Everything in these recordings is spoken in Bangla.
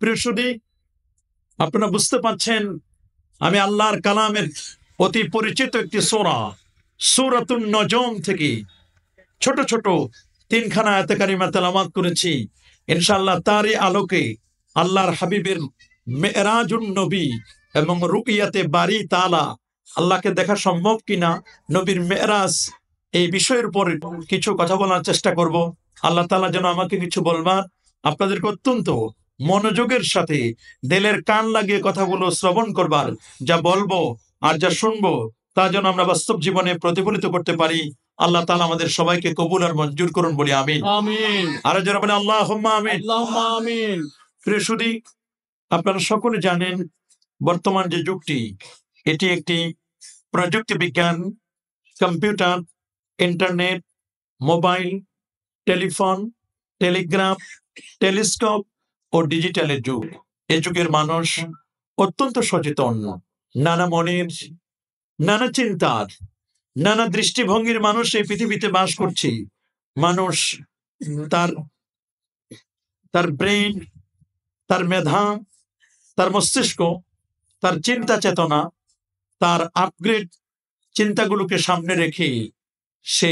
প্রিয় সুধী, আপনারা বুঝতে পারছেন আমি আল্লাহর কালামের অতি পরিচিত একটি সূরা সূরাতুন নজম থেকে ছোট ছোট তিনখানা আয়াতে কারিমা তেলাওয়াত করেছি। ইনশাআল্লাহ তারই আলোকে আল্লাহর হাবিবের মেরাজুন নবী এবং রুকিয়াতে বারি তাআলা, আল্লাহকে দেখা সম্ভব কিনা, নবীর মেরাজ, এই বিষয়ের উপর কিছু কথা বলার চেষ্টা করব। আল্লাহ তাআলা যেন আমাকে কিছু বলবার, আপনাদেরকে অত্যন্ত মনোযোগের সাথে দিলের কান লাগিয়ে কথাগুলো শ্রবণ করবার, যা বলবো আর যা শুনবো তা যেন আমরা বাস্তব জীবনে প্রতিফলিত করতে পারি। আল্লাহ তাআলা আমাদের সবাইকে কবুল আর মঞ্জুর করুন, বলি আমিন। আমিন। আর যারা বলে আল্লাহুম্মা আমিন। আল্লাহুম্মা আমিন। প্রিয় সুধী, আপনারা সকলে জানেন বর্তমান যে যুগটি, এটি একটি প্রযুক্তি বিজ্ঞান, computer, internet, mobile, telephone, telegraph, telescope ও ডিজিটালের যুগ। এ যুগের মানুষ অত্যন্ত সচেতন, নানা মনের, নানা চিন্তার, নানা দৃষ্টিভঙ্গির মানুষ এই পৃথিবীতে বাস করছে। মানুষ তার তার ব্রেন, তার মেধা, তার মস্তিষ্ক, তার চিন্তা চেতনা, তার আপগ্রেড চিন্তাগুলোকে সামনে রেখে সে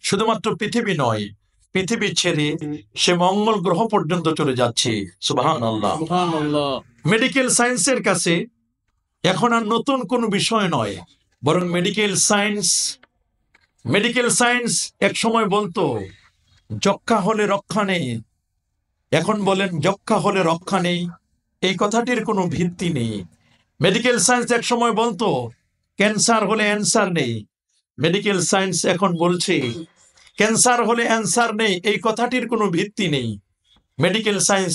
শুধুমাত্র পৃথিবী নয়, পৃথিবী ছেড়ে সে মঙ্গল গ্রহ পর্যন্ত চলে যাচ্ছে। সুবহানাল্লাহ। সুবহানাল্লাহ। মেডিকেল সায়েন্সের কাছে এখন আর নতুন কোনো বিষয় নয়, বরং মেডিকেল সায়েন্স এক সময় বলতো যক্ষ্মা হলে রক্ষা নেই, এখন বলেন যক্ষ্মা হলে রক্ষা নেই। এই কথাটির কোনো ভিত্তি নেই। মেডিকেল সায়েন্স এক সময় বলতো ক্যান্সার হলে অ্যান্সার নেই, মেডিকেল সায়েন্স এখন বলছে ক্যান্সার হলে অ্যান্সার নেই। এই কথাটির কোনো ভিত্তি নেই। মেডিকেল সায়েন্স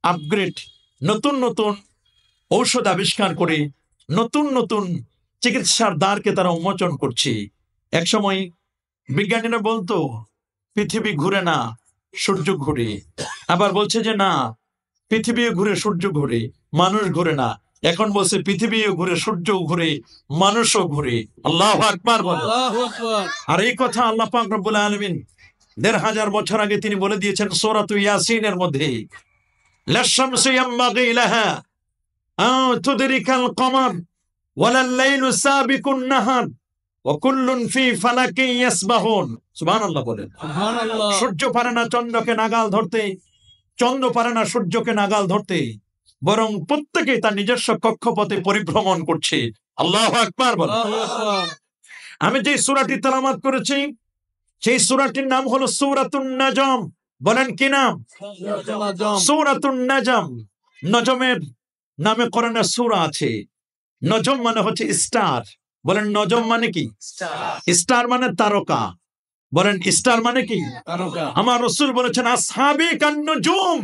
আপগ্রেড, নতুন নতুন ঔষধ আবিষ্কার করে নতুন নতুন চিকিৎসার দ্বারকে তারা উন্মোচন করছে। একসময় বিজ্ঞানীরা বলতো পৃথিবী ঘুরে না, সূর্য ঘুরে। আবার বলছে যে না, পৃথিবীও ঘুরে, সূর্য ঘুরে, মানুষ ঘুরে না। এখন বলছে পৃথিবীও ঘুরে, সূর্যও ঘুরে, মানুষও ঘুরে। আল্লাহু আকবার বলে। আল্লাহু আকবার। আর এই কথা আল্লাহ পাক রব্বুল আলামিন ১৫০০ বছর আগে তিনি বলে দিয়েছেন সূরাতু ইয়াসিনের মধ্যে, লাশ-শামসু ইয়ামবাগি লাহা আন তুদরিকাল কমার ওয়ালাল লাইলু সাবিকুন নাহার ওয়া কুল্লুন ফি ফালাকিন ইয়াসবাহুন। সুবহানাল্লাহ বলেন। সুবহানাল্লাহ। সূর্য পারে না চন্দ্রকে নাগাল ধরতে, চন্দ্র পারে না সূর্যকে নাগাল ধরতে, বরং প্রত্যেকেই তার নিজস্ব কক্ষপথে পরিভ্রমণ করছে। আল্লাহু আকবার বলেন। আল্লাহু আকবার। আমি যে সূরাটি তেলাওয়াত করেছি সেই সূরাটির নাম হলো সূরাতুন নাজম। বলেন কি নাম? সূরাতুন নাজম। নজমের নামে কোরআনে সূরা আছে। নজম মানে হচ্ছে স্টার। বলেন নজম মানে কি? স্টার মানে তারকা। বলেন স্টার মানে কি? তারকা। আমার রাসূল বলেছেন আসহাবী কান নুজুম,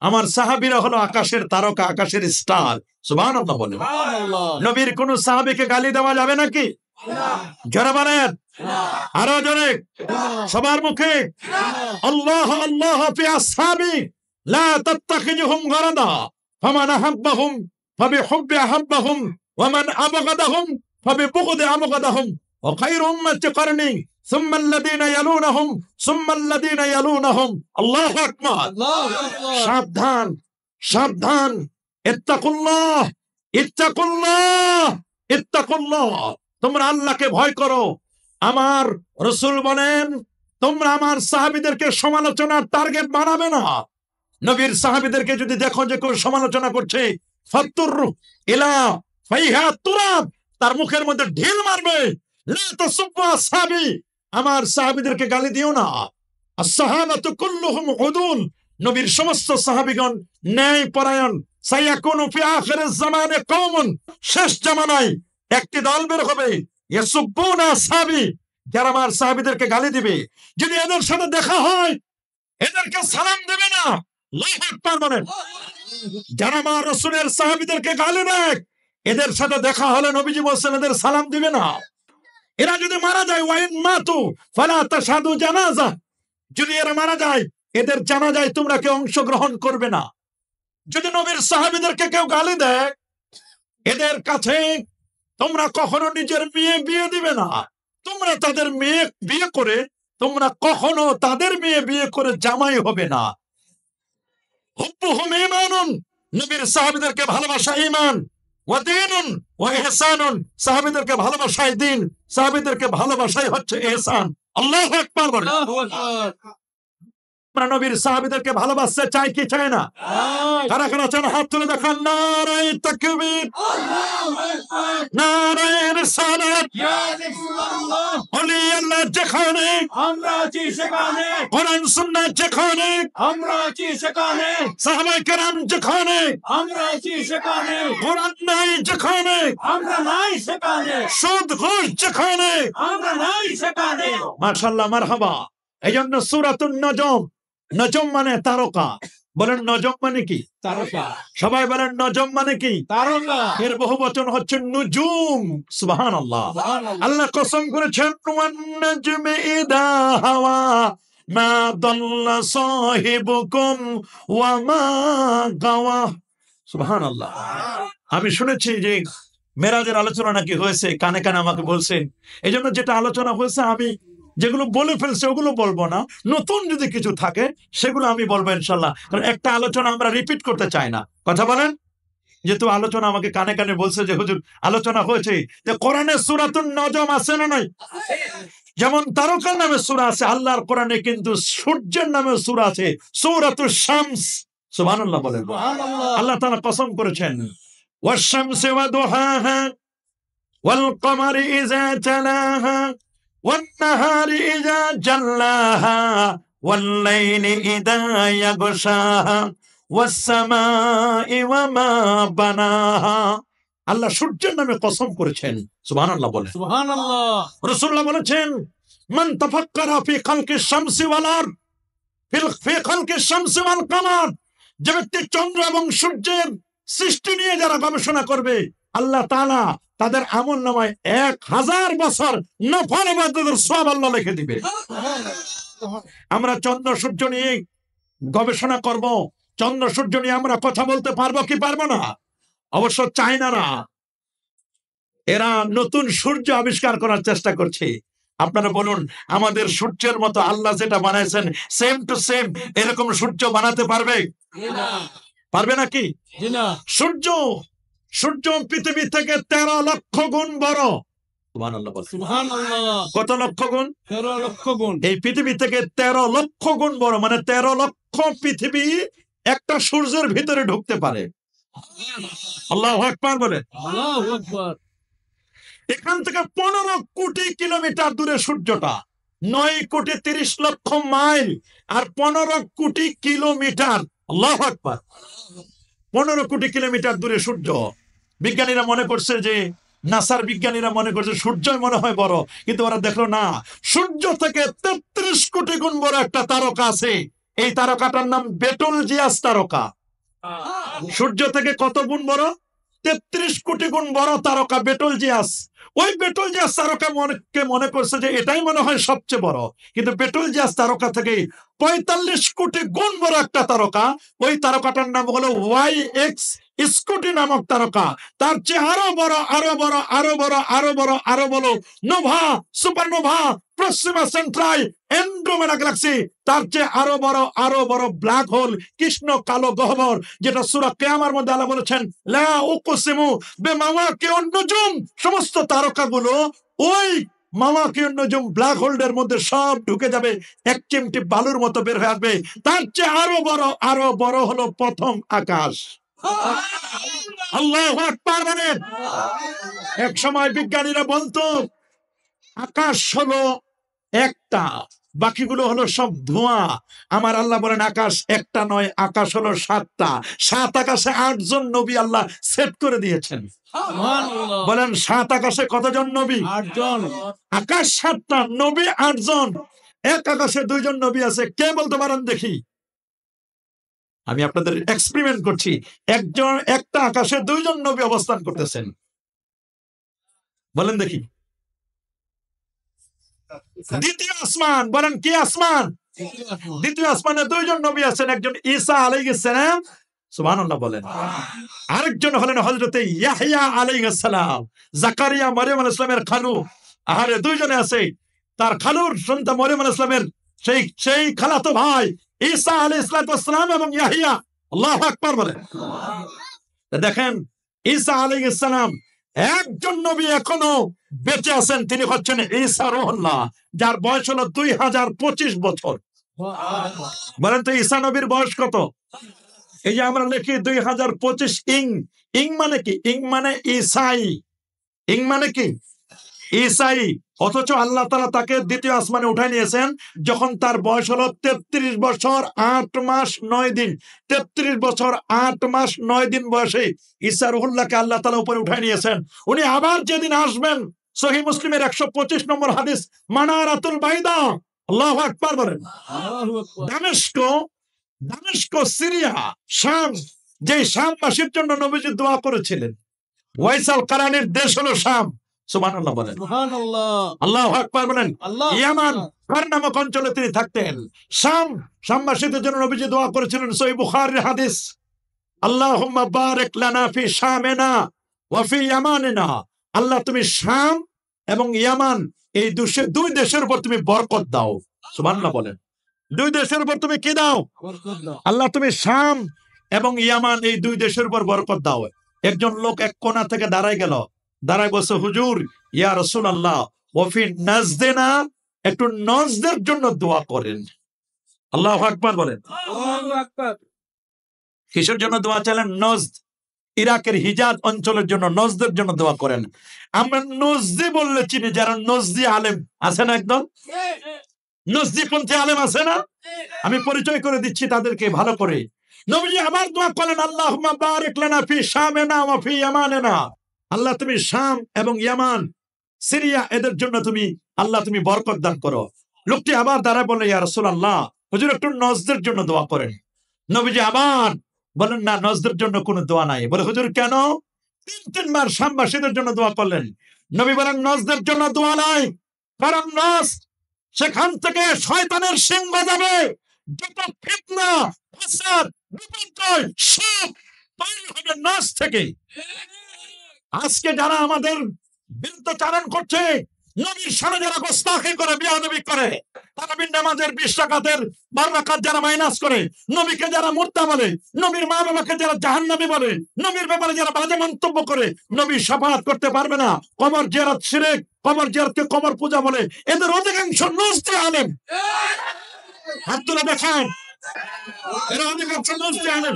আমার সাহাবীরা হলো আকাশের তারকা, আকাশের স্টার। সুবহানাল্লাহ বলেন। সুবহানাল্লাহ। নবীর কোন সাহাবীকে গালি দেওয়া যাবে নাকি? জোরে বলেন, আরো জোরে, সবার মুখে। আল্লাহ আল্লাহ ফি আসহাবি লা তাত্তাখিজুহুম গারাদা ফামান আহাব্বাহুম ফাবিহুব্বি আহাব্বাহুম ওয়া মান আবগাদাহুম ফাবিবুগদি আবগাদাহুম ওয়া খায়রু উম্মতি কারনি সুম্মা আল্লাযীনা ইয়ালুনাহুম সুম্মা আল্লাযীনা ইয়ালুনাহুম। আল্লাহু আকবার। আল্লাহু আকবার। সাবধান, সাবধান, ইত্তাকুল্লাহ, ইত্তাকুল্লাহ, ইত্তাকুল্লাহ। তোমরা আল্লাহকে ভয় করো। আমার রাসূল বলেন তোমরা আমার সাহাবীদেরকে সমালোচনার টার্গেট বানাবে না। নবীর সাহাবীদেরকে যদি দেখো যে কেউ সমালোচনা করছে, ফাত্তুর ইলা ফাইহা তুরাব, তার মুখের মধ্যে ঢিল মারবে। লা তাসুব্বু আসহাবি, আমার সাহাবীদেরকে গালি দিও না। আসহাবাতু কুল্লুহুম উদুল, নবীর সমস্ত সাহাবীগণ ন্যায় পরায়ণ। সায়াকুনু ফি আখিরিজ জামানে কওমুন, শেষ জামানায় একটি দল বের হবে, ইয়াসুব্বুনা আসহাবি, যারা আমার সাহাবীদেরকে গালি দিবে। যদি এদের সাথে দেখা হয় এদেরকে সালাম দেবে না। আল্লাহু আকবার বলেন। যারা আমার রাসূলের সাহাবীদেরকে গালি দেয় এদের সাথে দেখা হলে নবীজি বলেছেন এদের সালাম দিবে না। এরা যদি মারা যায়, ওয়াইন মাতু ফালা তাশহাদু জানাজা, যদি এরা মারা যায় এদের জানাজায় তোমরা কেউ অংশগ্রহণ করবে না। যদি নবীর সাহাবীদেরকে কেউ গালি দেয় এদের কাছে তোমরা কখনো নিজের মেয়ে বিয়ে দিবে না। তোমরা তাদের মেয়ে বিয়ে করে, তোমরা কখনো তাদের মেয়ে বিয়ে করে জামাই হবে না। হুব্বুহুম ঈমানুন, নবীর সাহাবীদেরকে ভালোবাসা ঈমান, ওয়া দীনুন ওয়া ইহসানুন, সাহাবীদেরকে ভালোবাসাই দ্বীন, সাহাবীদেরকে ভালোবাসাই হচ্ছে ইহসান। আল্লাহু আকবার বলেন। আল্লাহু আকবার। আমরা নবীর সাহাবীদেরকে ভালোবাসতে চাই কি চাই না? কারা কারা চান হাত তুলে দেখান। নারায়ে তাকবীর, নারায়ে রিসালাত। ওলি আল্লাহ যেখানে, আমরা আছি সেখানে, কোরআন সুন্নাহ যেখানে, আমরা আছি সেখানে, সাহাবায়ে কেরাম যেখানে, আমরা আছি সেখানে, কোরআন নাই যেখানে, আমরা নাই সেখানে, সুদ ঘুষ যেখানে। আমরা নাই সেখানে। মাশাআল্লাহ, মারহাবা। এই জন্য সূরাতুন নজম, নজম মানে তারকা। বলেন নজম মানে কি? তারকা, সবাই বলেন নজম মানে কি? তারকা। এর বহুবচন হচ্ছে নুজুম। সুবহানাল্লাহ। সুবহানাল্লাহ। আল্লাহ কসম করেছেন ওয়ান নাজমি ইদা হাওয়া মা দাল্লা সাহিবুকুম ওয়া মা গাওয়া। সুবহানাল্লাহ। আমি শুনেছি যে মেরাজের আলোচনা নাকি হয়েছে, কানে কানে আমাকে বলছেন। এই জন্য যেটা আলোচনা হয়েছে আমি যেগুলো বলে ফেলছি ওগুলো বলবো না, নতুন যদি কিছু থাকে সেগুলো আমি বলবো ইনশাল্লাহ। কারণ একটা আলোচনা আমরা রিপিট করতে চাই না। কথা বলেন। যেহেতু আলোচনা আমাকে কানে কানে বলছে যে হুজুর আলোচনা হয়েছে, যে কোরআনে সূরাতুন নজম আছে না নাই? যেমন তারকার নামে সূরা আছে, আল্লাহর কোরআনে কিন্তু সূর্যের নামে সূরা আছে, সূরাতুশ শামস। সুবহানাল্লাহ বলেন। সুবহানাল্লাহ। আল্লাহ তাআলা কসম করেছেন ওয়াশ-শামসি ওয়া দুহাহা ওয়াল কমারি ইযা তালাহা ওয়ান নাহারি ইযা জাল্লাহা ওয়াল লাইলি ইযা ইয়াগশাহা ওয়াস সামাই ওয়া মা বানাহা। আল্লাহ সূর্যের নামে কসম করেছেন। সুবহানাল্লাহ বলেন। সুবহানাল্লাহ। রাসূলুল্লাহ বলেছেন মান তাফাক্কারা ফি খালকিশ শামসি ওয়াল আরদ ফি খালকিশ শামসি ওয়াল কমার, যে ব্যক্তি চন্দ্র এবং সূর্যের সৃষ্টি নিয়ে যারা গবেষণা করবে, আল্লাহ তাআলা তাদের আমলনামায় 1000 বছর নফল ইবাদতের সওয়াব আল্লাহ লিখে দিবে। আমরা চন্দ্র সূর্য নিয়ে গবেষণা করব, চন্দ্র সূর্য নিয়ে আমরা কথা বলতে পারবো কি পারবো না? অবশ্য চায়নারা এরা নতুন সূর্য আবিষ্কার করার চেষ্টা করছে। আপনারা বলুন, আমাদের সূর্যের মতো আল্লাহ যেটা বানাইছেন সেম টু সেম এরকম সূর্য বানাতে পারবে? পারবে নাকি? জি না। সূর্য সূর্য পৃথিবী থেকে 13 লক্ষ গুণ বড়। সুবহানাল্লাহ বলেন। সুবহানাল্লাহ। কত লক্ষ গুণ? 13 লক্ষ গুণ। এই পৃথিবী থেকে 13 লক্ষ গুণ বড়, মানে 13 লক্ষ পৃথিবী একটা সূর্যের ভিতরে ঢুকতে পারে। আল্লাহু আকবার বলেন। আল্লাহু আকবার। এখান থেকে 15 কোটি কিলোমিটার দূরে সূর্যটা, 9 কোটি 30 লক্ষ মাইল আর 15 কোটি কিলোমিটার। আল্লাহু আকবার। 15 কোটি কিলোমিটার দূরে সূর্য। বিজ্ঞানীরা মনে করছে যে, নাসার বিজ্ঞানীরা মনে করছে সূর্যই মনে হয় বড়, কিন্তু ওরা দেখলো না, সূর্য থেকে 33 কোটি গুণ বড় একটা তারকা আছে। এই তারকাটার নাম বেটলজিয়াস তারকা। সূর্য থেকে কত গুণ বড়? 33 কোটি গুণ বড় তারকা বেটলজিয়াস। ওই বেটলজিয়াস তারকা মনে করছে যে এটাই মনে হয় সবচেয়ে বড়, কিন্তু বেটলজিয়াস তারকা থেকে 45 কোটি গুণ বড় একটা তারকা, ওই তারকাটার নাম হলো ওয়াই-এক্স স্কুটি নামক তারকা। তার চেয়ে আরো বড়, আরো বড়, আরো বড়, আরো বড়, আরো বড় nova, supernova, Proxima Centauri, Andromeda galaxy. তার চেয়ে আরো বড়, আরো বড় ব্ল্যাক হোল, কৃষ্ণ কালো গহ্বর, যেটা সূরা কিয়ামার মধ্যে আল্লাহ বলেছেন লা উকসিমু বিমাওয়াকিউন নুজুম। সমস্ত তারকাগুলো ওই মাওয়াকিউন নুজুম ব্ল্যাক হোলের মধ্যে সব ঢুকে যাবে, এক চিমটি বালুর মতো বের হয়ে আসবে। তার চেয়ে আরো বড়, আরো বড় হলো প্রথম আকাশ। আল্লাহু আকবার বলেন। এক সময় বিজ্ঞানীরা বলতো আকাশ হলো একটা, বাকিগুলো হলো সব ধোঁয়া। আমার আল্লাহ বলেন আকাশ একটা নয়, আকাশ হলো 7টা। 7 আকাশে 8 জন নবী আল্লাহ সেট করে দিয়েছেন। সুবহানাল্লাহ। বলেন 7 আকাশে কতজন নবী? 8 জন। আকাশ 7টা, নবী 8 জন। এক আকাশে 2 জন নবী আছে, কে বলতে পারেন দেখি? আমি আপনাদের এক্সপেরিমেন্ট করছি। একটা আকাশে 2 জন নবী অবস্থান করতেছেন, বলেন দেখি। দ্বিতীয় আসমান, বলেন কি আসমান? দ্বিতীয় আসমানে 2 জন নবী আছেন, একজন ঈসা আলাইহিস সালাম, সুবহানাল্লাহ বলেন, আরেকজন হলেন হযরতে ইয়াহইয়া আলাইহিস সালাম, জাকারিয়া মরিয়ম আলাইহিস সালামের খালু। আরে 2 জনে আছে, তার খালুর সন্তান মরিয়ম আলাইহিস সালামের সেই খালাতো ভাই ঈসা আলাইহিস সালাম এবং ইয়াহইয়া আল্লাহু আকবার বলেন। দেখেন ঈসা আলাইহিস সালাম একজন নবী এখনো বেঁচে আছেন, তিনি হচ্ছেন ঈসা রুহুল্লাহ, যার বয়স হলো 2025 বছর। বলেন তো ঈসা নবীর বয়স কত? এই যে আমরা লিখি 2025 ইং, ইং মানে কি? ইং মানে ঈসাই, ইং মানে কি? ঈসাই। অথচ আল্লাহ তাআলা তাকে দ্বিতীয় আসমানে উঠায় নিয়েছেন যখন তার বয়স হলো 33 বছর 8 মাস 9 দিন। 33 বছর 8 মাস 9 দিন বয়সে ঈসা রুহুল্লাহকে আল্লাহ তাআলা উপরে উঠায় নিয়েছেন। উনি আবার যেদিন আসবেন, সহিহ মুসলিমের 125 নম্বর হাদিস, মানারাতুল বাইদা, আল্লাহু আকবার বলেন। আল্লাহু আকবার। দামেস্ক, সিরিয়া, শাম, যে শামবাসীর জন্য নবীজি দোয়া করেছিলেন, ওয়াইসাল কারানির দেশ হলো শাম। সুবহানাল্লাহ বলেন। সুবহানাল্লাহ। আল্লাহু আকবার বলেন। আল্লাহু ইয়ামান আকবার। কার নামক অঞ্চলে তিনি থাকতেন। শামবাসীদের জন্য নবীজি দোয়া করেছিলেন, সহিহ বুখারীর হাদিস, আল্লাহুম্মা বারিক লানা ফি শামিনা ওয়া ফি ইয়ামানিনা। আল্লাহ তুমি শাম এবং ইয়ামান এই দুই দেশের উপর তুমি বরকত দাও। সুবহানাল্লাহ বলেন। দুই দেশের উপর তুমি কি দাও? বরকত দাও। আল্লাহ তুমি শাম এবং ইয়ামান এই দুই দেশের উপর বরকত দাও। একজন লোক এক কোণা থেকে দাঁড়ায় গেল, দাঁড়ায় বলছে, হুজুর ইয়া রাসূলুল্লাহ ওয়াফি নাজদিনা, একটু নজদের জন্য দোয়া করেন। আল্লাহু আকবার বলেন। আল্লাহু আকবার। কিসের জন্য দোয়া চাইলেন? নজদ, ইরাকের হিজাজ অঞ্চলের জন্য, নজদের জন্য দোয়া করেন। আমরা নজদি বললে চিনি, যারা নজদি আলেম আছে না, একদম নজদি পন্থী আলেম আছে না, আমি পরিচয় করে দিচ্ছি তাদেরকে ভালো করে। নবীজি আবার দোয়া করলেন, আল্লাহুম্মা বারিক লানা ফি শামিনা ওয়া ফি ইয়ামানিনা। আল্লাহ তুমি শাম এবং ইয়ামান, সিরিয়া এদের জন্য তুমি আল্লাহ তুমি বরকত দান করো। লোকটি আবার দাঁড়ায় বললেন, ইয়া রাসূলুল্লাহ হুজুর একটু নজদের জন্য দোয়া করেন। নবীজি আবার বলেন, না নজদের জন্য কোনো দোয়া নাই। বলে, হুজুর কেন? তিনবার শামবাসীদের জন্য দোয়া করলেন। নবী বলেন, নজদের জন্য দোয়া নাই, কারণ নজ, সেখান থেকে শয়তানের সিংহ যাবে, যত ফিতনা ফাসাদ বিপর্যয় সব তৈরি হবে নজ থেকে। আজকে যারা আমাদের বিরুদ্ধাচারণ করছে, নবীর সামনে যারা গোস্তাখি করে, বেয়াদবি করে, তারাবির নামাজের 20 রাকাতের 12 রাকাত যারা মাইনাস করে, নবীকে যারা মুর্তা বলে, নবীর মা বাবাকে যারা জাহান্নামী বলে, নবীর ব্যাপারে যারা বাজে মন্তব্য করে, নবী শাফাআত করতে পারবে না। কবর জিয়ারত শিরক, কবর জিয়ারতকে কবর পূজা বলে। এদের অধিকাংশ নজদি আলেম। হাত তুলে দেখান, এরা অধিকাংশ নজদি আলেম।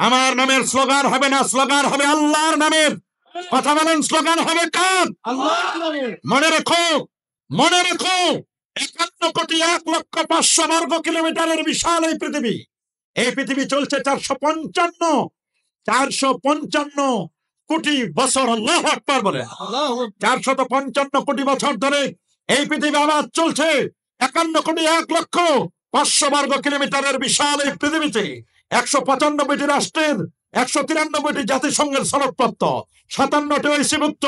আমার নামের স্লোগান হবে না, স্লোগান হবে আল্লাহর নামের। কথা বলেন, স্লোগান হবে কার? আল্লাহর নামে। মনে রেখো, মনে রেখো, 51,05,00,000 বর্গ কিলোমিটারের বিশাল এই পৃথিবী। এই পৃথিবী চলছে 455 কোটি বছর। আল্লাহু আকবার বলে। আল্লাহু আকবার। 455 কোটি বছর ধরে এই পৃথিবী আবার চলছে। 51,01,05,00,000 বর্গ কিলোমিটারের বিশাল এই পৃথিবীতে 195টি রাষ্ট্রের, 193টি জাতিসংঘের সনদপ্রাপ্ত, 57টি ঐক্যভুক্ত,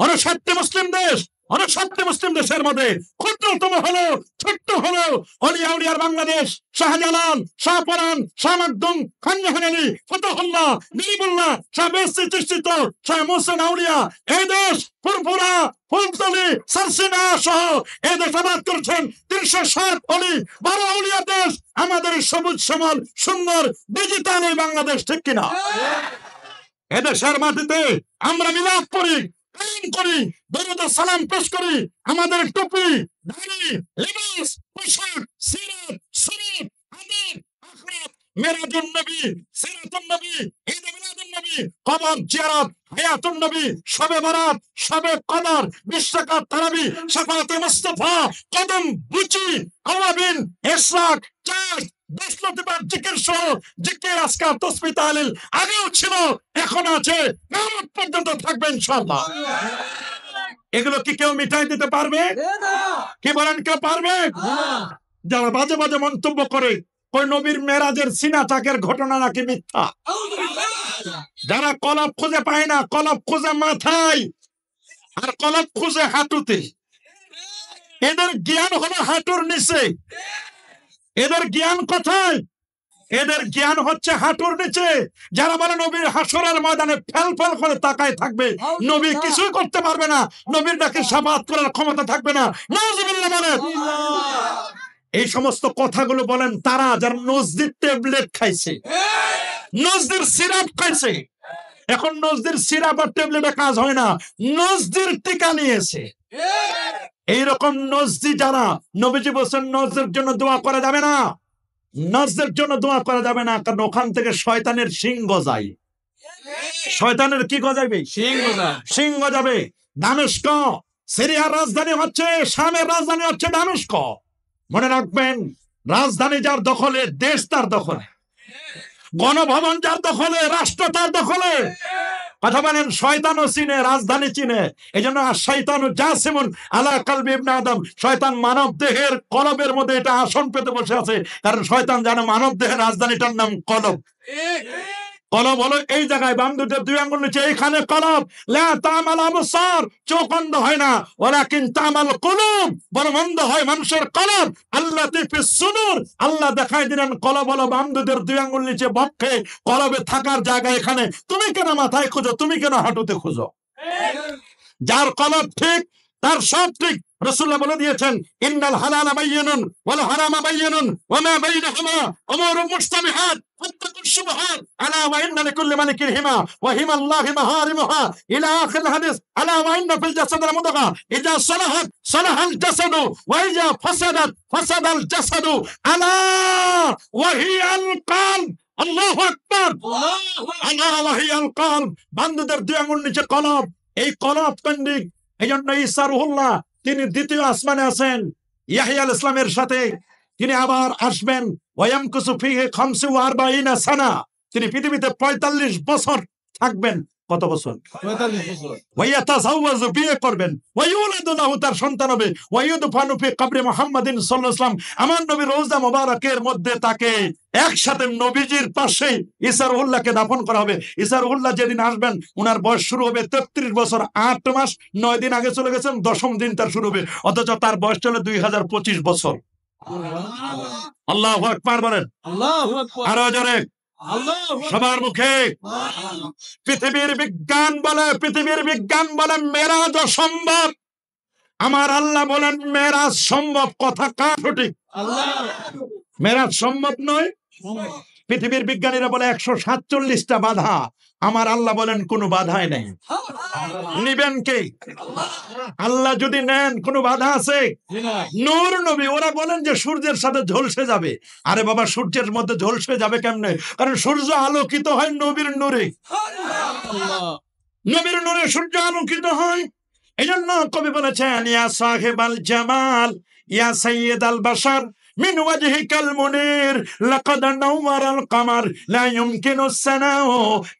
59টি মুসলিম দেশ, 59টি মুসলিম দেশের মধ্যে ক্ষুদ্রতম হলো, ছোট্ট হলো অলিয়া উলিয়ার বাংলাদেশ। শাহজালাল, শাহপরান, শাহ মাকদুম, খান জাহান আলী, ফতহুল্লাহ, নলিমুল্লাহ, শাহ বেহসি চিশতি, শাহ মুহসিন আউলিয়া, এই দেশ ফুরফুরা, ফুলতলি, সারসিনা সহ এই দেশ আবাদ করেছেন 360 অলি, 12 আউলিয়া দেশ। আমাদের সবুজ শ্যামল সুন্দর ডিজিটাল এই বাংলাদেশ, ঠিক কিনা? এদেশের মাটিতে আমরা মিলাদ করি, কায়েম করি, দরুদ ও সালাম পেশ করি। আমাদের টুপি, দাড়ি, লিবাস, পোশাক, সিরাত, সুন্নাত, আদব, আখলাক, মিরাজুন নবী, সিরাতুন নবী, ঈদ মিলাদুন নবী, কবর জিয়ারত, হায়াতুন নবী, শবে বরাত, শবে কদর, বিশ্বকাপ তারাবি, শাফাতে মুস্তাফা, কদম বুচি, আওয়াবিন, ইশরাক, চাঁদ, 10 লতিফার জিকির সহ জিকির, আজকার, তাসবিহ, তাহলিল আগেও ছিল, এখন আছে, কিয়ামত পর্যন্ত থাকবে ইনশাআল্লাহ। এগুলো কি কেউ মিটাই দিতে পারবে? কি বলেন, কেউ পারবে? যারা বাজে বাজে মন্তব্য করে, ওই নবীর মেরাজের সিনা চাকের ঘটনা নাকি মিথ্যা, যারা কলব খুঁজে পায় না, কলব খুঁজে মাথায়, আর কলব খুঁজে হাঁটুতে। এদের জ্ঞান হলো হাঁটুর নিচে। এদের জ্ঞান কোথায়? এদের জ্ঞান হচ্ছে হাঁটুর নিচে। যারা বলে নবীর হাসরের ময়দানে ফেল ফেল করে তাকায় থাকবে, নবী কিছুই করতে পারবে না, নবীর ডাকে শাফাআত করার ক্ষমতা থাকবে না, নাউজুবিল্লাহ বলেন। এই সমস্ত কথাগুলো বলেন তারা যারা নজদির ট্যাবলেট খাইছে, নজদির সিরাপ খাইছে। এখন নজদির সিরাপ আর ট্যাবলেটে কাজ হয় না, নজদির টিকা নিয়েছে। এইরকম নজদি যারা, নবীজি বলছেন নজদের জন্য দোয়া করা যাবে না, নজদের জন্য দোয়া করা যাবে না, কারণ ওখান থেকে শয়তানের সিংহ যায়। শয়তানের কি গজাইবে? সিংহ যাবে। দামেস্ক সিরিয়ার রাজধানী হচ্ছে, শামের রাজধানী হচ্ছে দামেস্ক। মনে রাখবেন, রাজধানী যার দখলে, দেশ তার দখলে, গণভবন যার দখলে, রাষ্ট্র তার দখলে। কথা বলেন, শয়তানও চিনে, রাজধানী চিনে। এই জন্য শয়তান জাসিমুন আলা কলবি ইবনে আদম, শয়তান মানব দেহের কলবের মধ্যে এটা আসন পেতে বসে আছে, কারণ শয়তান জানে মানব দেহের রাজধানীটার নাম কলব। কলব হলো এই জায়গায়, বাম দুটো দুই আঙ্গুল নিচে, এইখানে কলব। লা তামাল আবসার, চোখ অন্ধ হয় না, ওয়ালাকিন তামাল কুলুব, বরং অন্ধ হয় মানুষের কলব। আল্লাতী ফিস সুদূর, আল্লাহ দেখায় দিলেন কলব হলো বাম দুটোর দুই আঙ্গুল নিচে বক্ষে, কলবে থাকার জায়গা এখানে। তুমি কেন মাথায় খুঁজো, তুমি কেন হাঁটুতে খুঁজো? যার কলব ঠিক তার সব ঠিক। রাসূলুল্লাহ বলে দিয়েছেন, ইন্নাল হালালা বায়্যিনুন ওয়াল হারামা বায়্যিনুন ওয়া মা বাইনাহুমা উমুরুন মুশতাবিহাত ফাত্তাকুশ শুবহাত আলা ওয়া ইন্না লিকুল্লি মালিকিন হিমা ওয়া হিমাল্লাহি মাহারিমুহা ইলা আখির হাদিস। আলা ওয়া ইন্না ফিল জাসাদি মুদগা ইযা সালাহাত সালাহাল জাসাদু ওয়া ইযা ফাসাদাত ফাসাদাল জাসাদু আলা ওয়া হিয়াল কলব। আল্লাহু আকবার, আলা ওয়া হিয়াল কলব। বান্দাদের দুই আঙ্গুল নিচে কলব, এই কলব কেন্দ্রিক। এই জন্য ঈসা রুহুল্লাহ তিনি দ্বিতীয় আসমানে আছেন ইয়াহইয়া আলাইহিস সালামের সাথে। তিনি আবার আসবেন, ওয়ায়ামকুসু ফিহি 45 সানা, তিনি পৃথিবীতে 45 বছর থাকবেন। কত বছর? 45 বছর। ওয়ায়াতাযাওয়াজু, বিয়ে করবেন, ওয়ায়ুলাদু লাহু, তার সন্তান হবে, ওয়ায়ুদফানু ফি কবরি মুহাম্মাদিন সাল্লাল্লাহু আলাইহি ওয়াসাল্লাম, আমার নবী রওজা মোবারকের মধ্যে তাকে একসাথে নবীজির পাশে ঈসা রুহুল্লাহকে দাফন করা হবে। ঈসা রুহুল্লাহ যেদিন আসবেন ওনার বয়স শুরু হবে 33 বছর 8 মাস 9 দিন আগে চলে গেছেন, 10ম দিন তার শুরু হবে, অথচ তার বয়স চলে 2025 বছর। আল্লাহু আকবার বলেন, আল্লাহু আকবার, আরো জোরে, আল্লাহু আকবার। সবার মুখে। পৃথিবীর বিজ্ঞান বলে, পৃথিবীর বিজ্ঞান বলে মেরাজ অসম্ভব, আমার আল্লাহ বলেন মেরাজ সম্ভব। কথা কার সঠিক? আল্লাহ। মেরাজ সম্ভব নয়। পৃথিবীর বিজ্ঞানীরা বলে 147টা বাধা, আমার আল্লাহ বলেন কোনো বাধাই নেই। নিবেন কে? আল্লাহ যদি নেন কোনো বাধা আছে? নূর নবী, ওরা বলেন যে সূর্যের সাথে ঝলসে যাবে। আরে বাবা, সূর্যের মধ্যে ঝলসে যাবে কেমনে? কারণ সূর্য আলোকিত হয় নবীর নূরে, নবীর নূরে সূর্য আলোকিত হয়। এই জন্য কবি বলেছেন, ইয়া সাহেবাল জামাল ইয়া সাইয়্যিদাল বাশার মিন ওয়াজহিকাল মুনির লাকাদ নাওয়ারাল কামার লা ইউমকিনুস সানাউ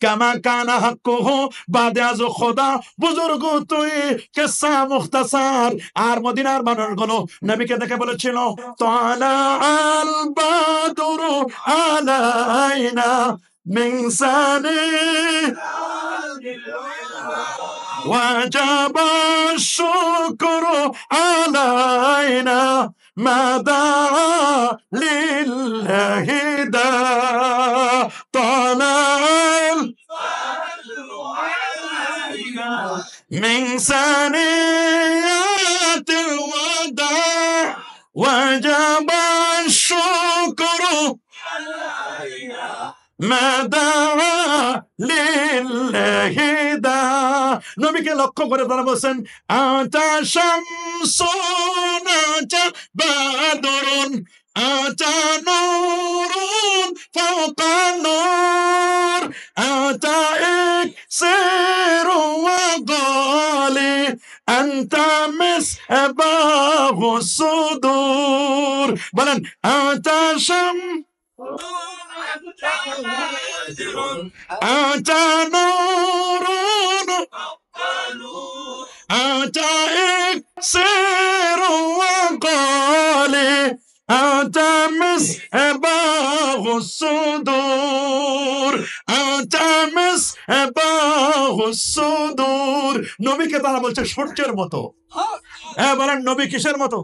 কামা কানা হাক্কুহু বাদে আজ খোদা। বুজুর্গ তুই কিসসা মুখতাসার। আর মদিনার মানুষগুলো নবীকে দেখে বলেছিল, তালা আল বাদরু আলাইনা মিন সানি وجب الشكر علينا ما دعا لله دا طلع من ثنيات الوداع وجب الشكر নবীকে লক্ষ্য করে তারা বলছেন, আতা শামসুন আতা বাদরুন আতা নূরুন ফাওকা নূর আতা ইকসিরু ওয়া গালি আনতা মিসবাহু সুদূর। বলেন, আতা শাম আতা নূরুন আতা ইকসিরু ওয়া গালি আতা মিসবাহু সুদূর আতামিস বাহুস সুদূর। নবীকে তারা বলছে সূর্যের মতো। বলেন নবী কিসের মতো?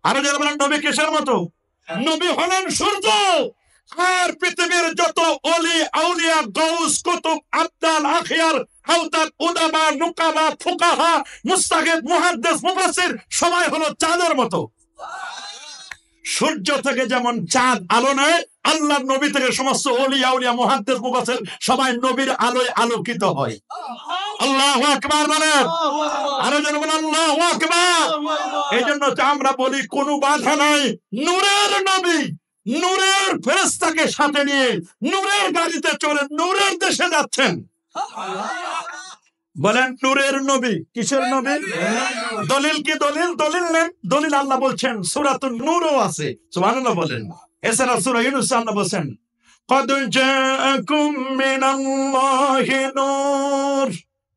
আরো যারা বলেন নবী কিসের মতো? নবী হলেন সূর্য। আর পৃথিবীর যত অলি আউলিয়া গাউস কুতুব আবদাল আখিয়ার হাউতাত উদাবা নুকাবা ফুকাহা মুস্তাহিদ মুহাদ্দিস মুফাসসির সবাই হলো চাঁদের মতো। সূর্য থেকে যেমন চাঁদ আলো নেয়, আল্লাহর নবী থেকে সমস্ত ওলি আউলিয়া মুহাদ্দিস মুফাসসির সবাই নবীর আলোয় আলোকিত হয়। আল্লাহু আকবার বলেন, আরো যেন বলেন আল্লাহু আকবার। এই জন্য আমরা বলি কোনো বাধা নাই, নূরের নবী নূরের ফেরেশতাকে সাথে নিয়ে নূরের গাড়িতে চড়ে নূরের দেশে যাচ্ছেন। বলেন নূরের নবী কিসের নবী? দলিল কি? দলিল নেন। দলিল আল্লাহ বলছেন সূরাতুন নূরও আছে, সুবহানাল্লাহ বলেন। এছাড়া সূরা ইউনূস আল্লাহ বলছেন قد جاءكم من الله نور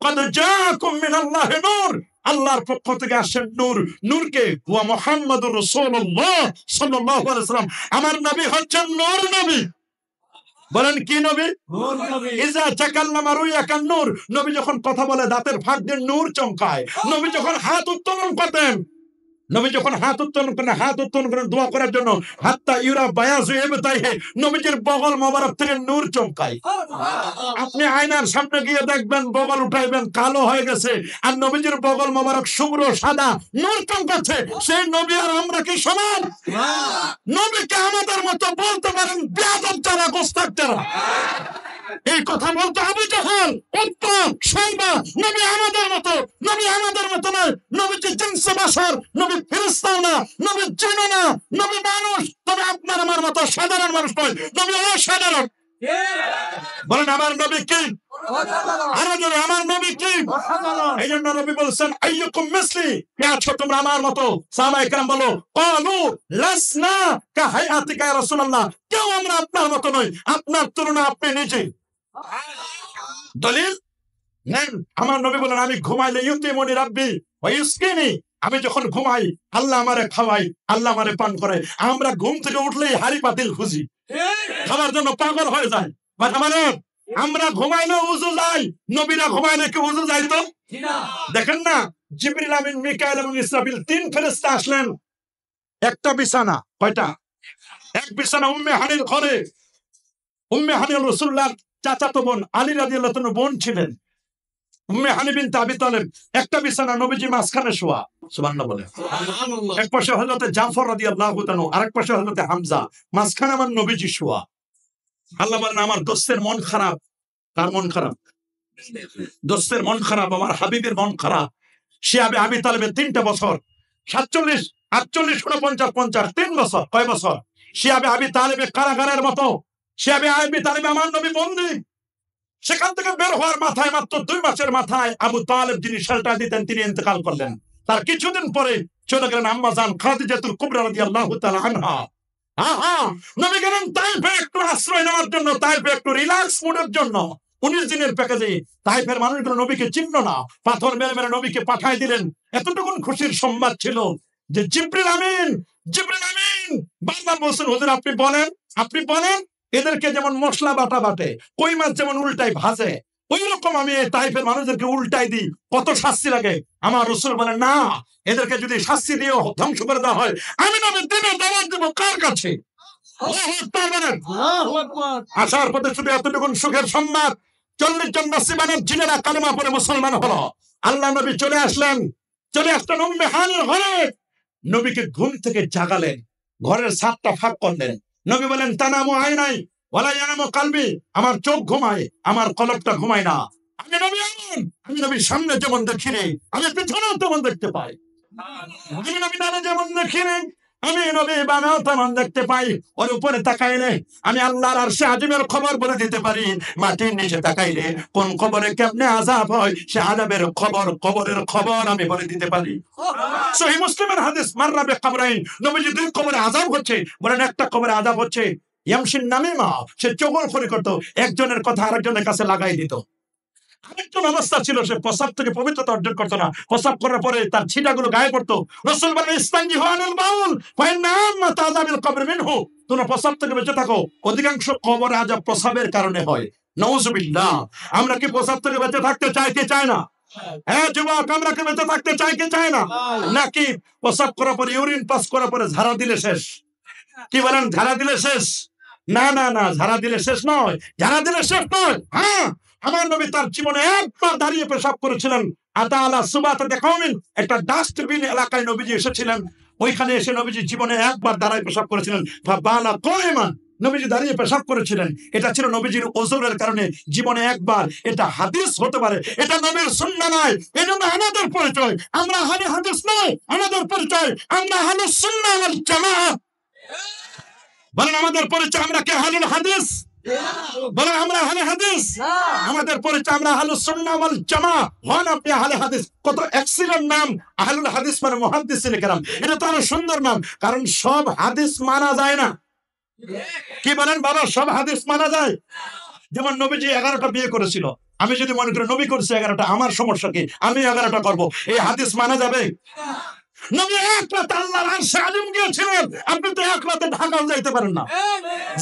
قد جاءكم من الله نور। আল্লাহর পক্ষ থেকে আসেন নূর। নূরকে ওয়া মুহাম্মাদুর রাসূলুল্লাহ সাল্লাল্লাহু আলাইহি ওয়াসাল্লাম, আমার নবী হচ্ছেন নূর নবী। বলেন কি নবী? ইজা তাকাল্লামা রুয়াকান নূর। নবী যখন কথা বলে দাঁতের ফাঁক দিয়ে নূর চমকায়। নবী যখন হাত উত্তোলন করতেন, হাত উত্তোলন করেন দোয়া করার জন্য, হাত্তা ইউরা বায়াজু ইবতাইহি, নবীজির বগল মোবারক থেকে নূর চমকায়। আপনি আয়নার সামনে গিয়ে দেখবেন বগল উঠাইবেন কালো হয়ে গেছে, আর নবীজির বগল মোবারক শুভ্র সাদা নূর চমকাচ্ছে। সেই নবী আর আমরা কি সমান? নবীকে আমাদের মতো বলতে পারেন বেয়াদব যারা, গোস্তাখ যারা। এই কথা বলতে আবু জাহেল, উতবা, শাইবা, নবী আমাদের মতো নয়। নবীজি জিনসে বাশার, নবী ফেরেশতা না, নবী জিন না, নবী মানুষ। তবে আপনার আমার মতো সাধারণ মানুষ নয়, নবী অসাধারণ। বলেন আমার নবী কি? আরো জোরে, আমার নবী কি? এই জন্য নবী বলছেন আইয়ুকুম মিসলি, কে আছো তোমরা আমার মতো? সাহাবায়ে কেরাম বলো ক্বালু লাসনা কাহায়াতিকা ইয়া রাসূলুল্লাহ, কেউ আমরা আপনার মতো নই, আপনার তুলনা আপনি নিজে। দলিল নেন। আমার নবী বলেন আমি ঘুমাইলে ইউতিমুনি রাব্বি ওয়া ইউসকিনি, আমি যখন ঘুমাই আল্লাহ আমারে খাওয়াই, আল্লাহ আমারে পান করে। আমরা ঘুম থেকে উঠলেই হাড়ি পাতিল খুঁজি, খাবার জন্য পাগল হয়ে যায়। মানে আমরা ঘুমাইলে উজু যাই, নবীরা ঘুমাইলে কি উজু যাই? তো দেখেন না, জিবরিল আমিন মিকাইল এবং ইসরাফিল তিন ফেরেশতা আসলেন একটা বিছানা। কয়টা? এক বিছানা উম্মে হানির ঘরে। উম্মে হানি রাসূলুল্লাহর চাচাতো বোন, আলী রাদিয়াল্লাহু তাআলা বোন ছিলেন। উম্মে হানি বিনতে আবি তালেব, একটা বিছানা, নবীজি মাঝখানে শোয়া। সুবহানাল্লাহ বলে। এক পাশে হযরত জাফর রাদিয়াল্লাহু তাআলা, আরেক পাশে হযরত হামজা, মাঝখানে আমার নবীজি শোয়া। আল্লাহ বলেন আমার দোস্তের মন খারাপ। কার মন খারাপ? দোস্তের মন খারাপ, আমার হাবিবের মন খারাপ। শিয়াবে আবি তালেবের 3টা বছর, 47, 48, 49, 50, 3 বছর। কয় বছর? শিয়াবে আবি তালেবের কারাগারের মতো। শিয়াবে আবি তালেব আমার নবী বন্দী। সেখান থেকে বের হওয়ার মাথায়, মাত্র 2 মাসের মাথায় আবু তালেব যিনি শেল্টার দিতেন তিনি ইন্তেকাল করলেন। তার কিছুদিন পরে চলে গেলেন আম্মা জান খাদিজাতুল কুবরা রাদিয়াল্লাহু তাআলা আনহা। নবী গেলেন তাইফে একটু আশ্রয় নেওয়ার জন্য, তাইফে একটু রিল্যাক্স মুডের জন্য। 19 দিনের প্যাকেজে তাইফের মানুষগুলো নবীকে চিনল না, পাথর মেরে মেরে নবীকে পাঠাই দিলেন। এতটুকুন খুশির সংবাদ ছিল যে জিবরিল আমিন বারবার বলছেন হুজুর আপনি বলেন এদেরকে যেমন মশলা বাটা বাটে, কই মাছ যেমন উল্টাই ভাজে, ওই রকম আমি তাইফের মানুষদেরকে উল্টাই দিই, কত শাস্তি লাগে। আমার রাসূল বলেন না, এদেরকে যদি শাস্তি দিয়ে ধ্বংস করে দেওয়া হয়, আমি নবী দিনে দাওয়াত দেব কার কাছে? আসার পথে শুধু এতটুকুন সুখের সংবাদ, 40 জন নসিবানের জিনেরা কালেমা পড়ে মুসলমান হলো। আল্লাহ নবী চলে আসলেন উম্মে হানির ঘরে। নবীকে ঘুম থেকে জাগালেন, ঘরের ছাদটা ফাঁক করলেন। নবী বলেন তানামু আইনাই ওয়ালা ইয়ানামু কালবি, আমার চোখ ঘুমায়, আমার কলবটা ঘুমায় না। আমি নবীর সামনে যেমন দেখি রে, আমি পিছনেও তেমন দেখতে পাই। আমি নবী ডানে যেমন দেখি রে, আমি নবী বামেও তেমন দেখতে পাই। ওর উপরে তাকাইলে আমি আল্লাহর আরশে আজিমের খবর বলে দিতে পারি। মাটির নিচে তাকাইলে কোন কবরে কেমনে আযাব হয় সে আযাবের কবরের খবর আমি বলে দিতে পারি। সহিহ মুসলিমের হাদিস, মাররা বিকবরাইন, নবীজি 2 কবরে আযাব হচ্ছে। বলেন একটা কবরে আযাব হচ্ছে ইয়ামশিন নামিমা, সে চগলখড়ি করত, একজনের কথা আরেকজনের কাছে লাগাই দিত। আরেকজন অবস্থা ছিল সে প্রসাব থেকে পবিত্রতা অর্জন করতো না, প্রসাব করার পরে তার ছিটাগুলো গায়ে পড়তো। রাসূল বলেন ইস্তানজিহু আনিল বাউল ফাইন্না আম্মাতা আযাবিল কবর মিনহু, তোমরা প্রসাব থেকে বেঁচে থাকো, অধিকাংশ কবর আযাব প্রসাবের কারণে হয়। নাউজুবিল্লাহ। আমরা কি প্রস্রাব থেকে বেঁচে থাকতে চাই কি চাই না? হ্যাঁ যুবক, আমরা কি বেঁচে থাকতে চাই কি চাই না? নাকি প্রস্রাব করার পরে, ইউরিন পাস করার পরে ঝাড়া দিলে শেষ? কি বলেন, ঝাড়া দিলে শেষ? না না না, ঝাড়া দিলে শেষ নয়, ঝাড়া দিলে শেষ নয়। হ্যাঁ, আমার নবী তার জীবনে একবার দাঁড়িয়ে পেশাব করেছিলেন। আতা আলা সুবাতা দেখামিন, একটা ডাস্টবিন এলাকায় নবীজি এসেছিলেন। ওইখানে এসে নবীজি জীবনে একবার দাঁড়ায় পেশাব করেছিলেন। বালা কয়মান, নবীজি দাঁড়িয়ে পেশাব করেছিলেন। এটা ছিল নবীজির ওজরের কারণে জীবনে একবার। এটা হাদিস হতে পারে, এটা নবীর সুন্নাহ নয়। এজন্য আমাদের পরিচয়, আমরা আহলে হাদিস নয়, আমাদের পরিচয় আমরা আহলে সুন্নাহ ওয়াল জামাআহ। বলেন আমাদের পরিচয় আমরা কি আহলুল হাদিস? বলেন আমরা আহলে হাদিস? আমাদের পরিচয় আমরা আহলুস সুন্নাহ ওয়াল জামাআহ। হন আপনি আহলে হাদিস। কত এক্সিলেন্ট নাম, আহলুল হাদিস মানে মুহাদ্দিসিনে কেরাম। এটা তো আরো সুন্দর নাম, কারণ সব হাদিস মানা যায় না। কি বলেন বাবা, সব হাদিস মানা যায়? যেমন নবীজি 11টা বিয়ে করেছিল। আমি যদি মনে করি নবী করেছে 11টা, আমার সমস্যা কি? আমি 11টা করবো, এই হাদিস মানা যাবে? নবী এক রাতে আল্লাহর আরশে আযম গিয়েছিলেন, আপনি তো এক রাতে ঢাকাও যাইতে পারেন না,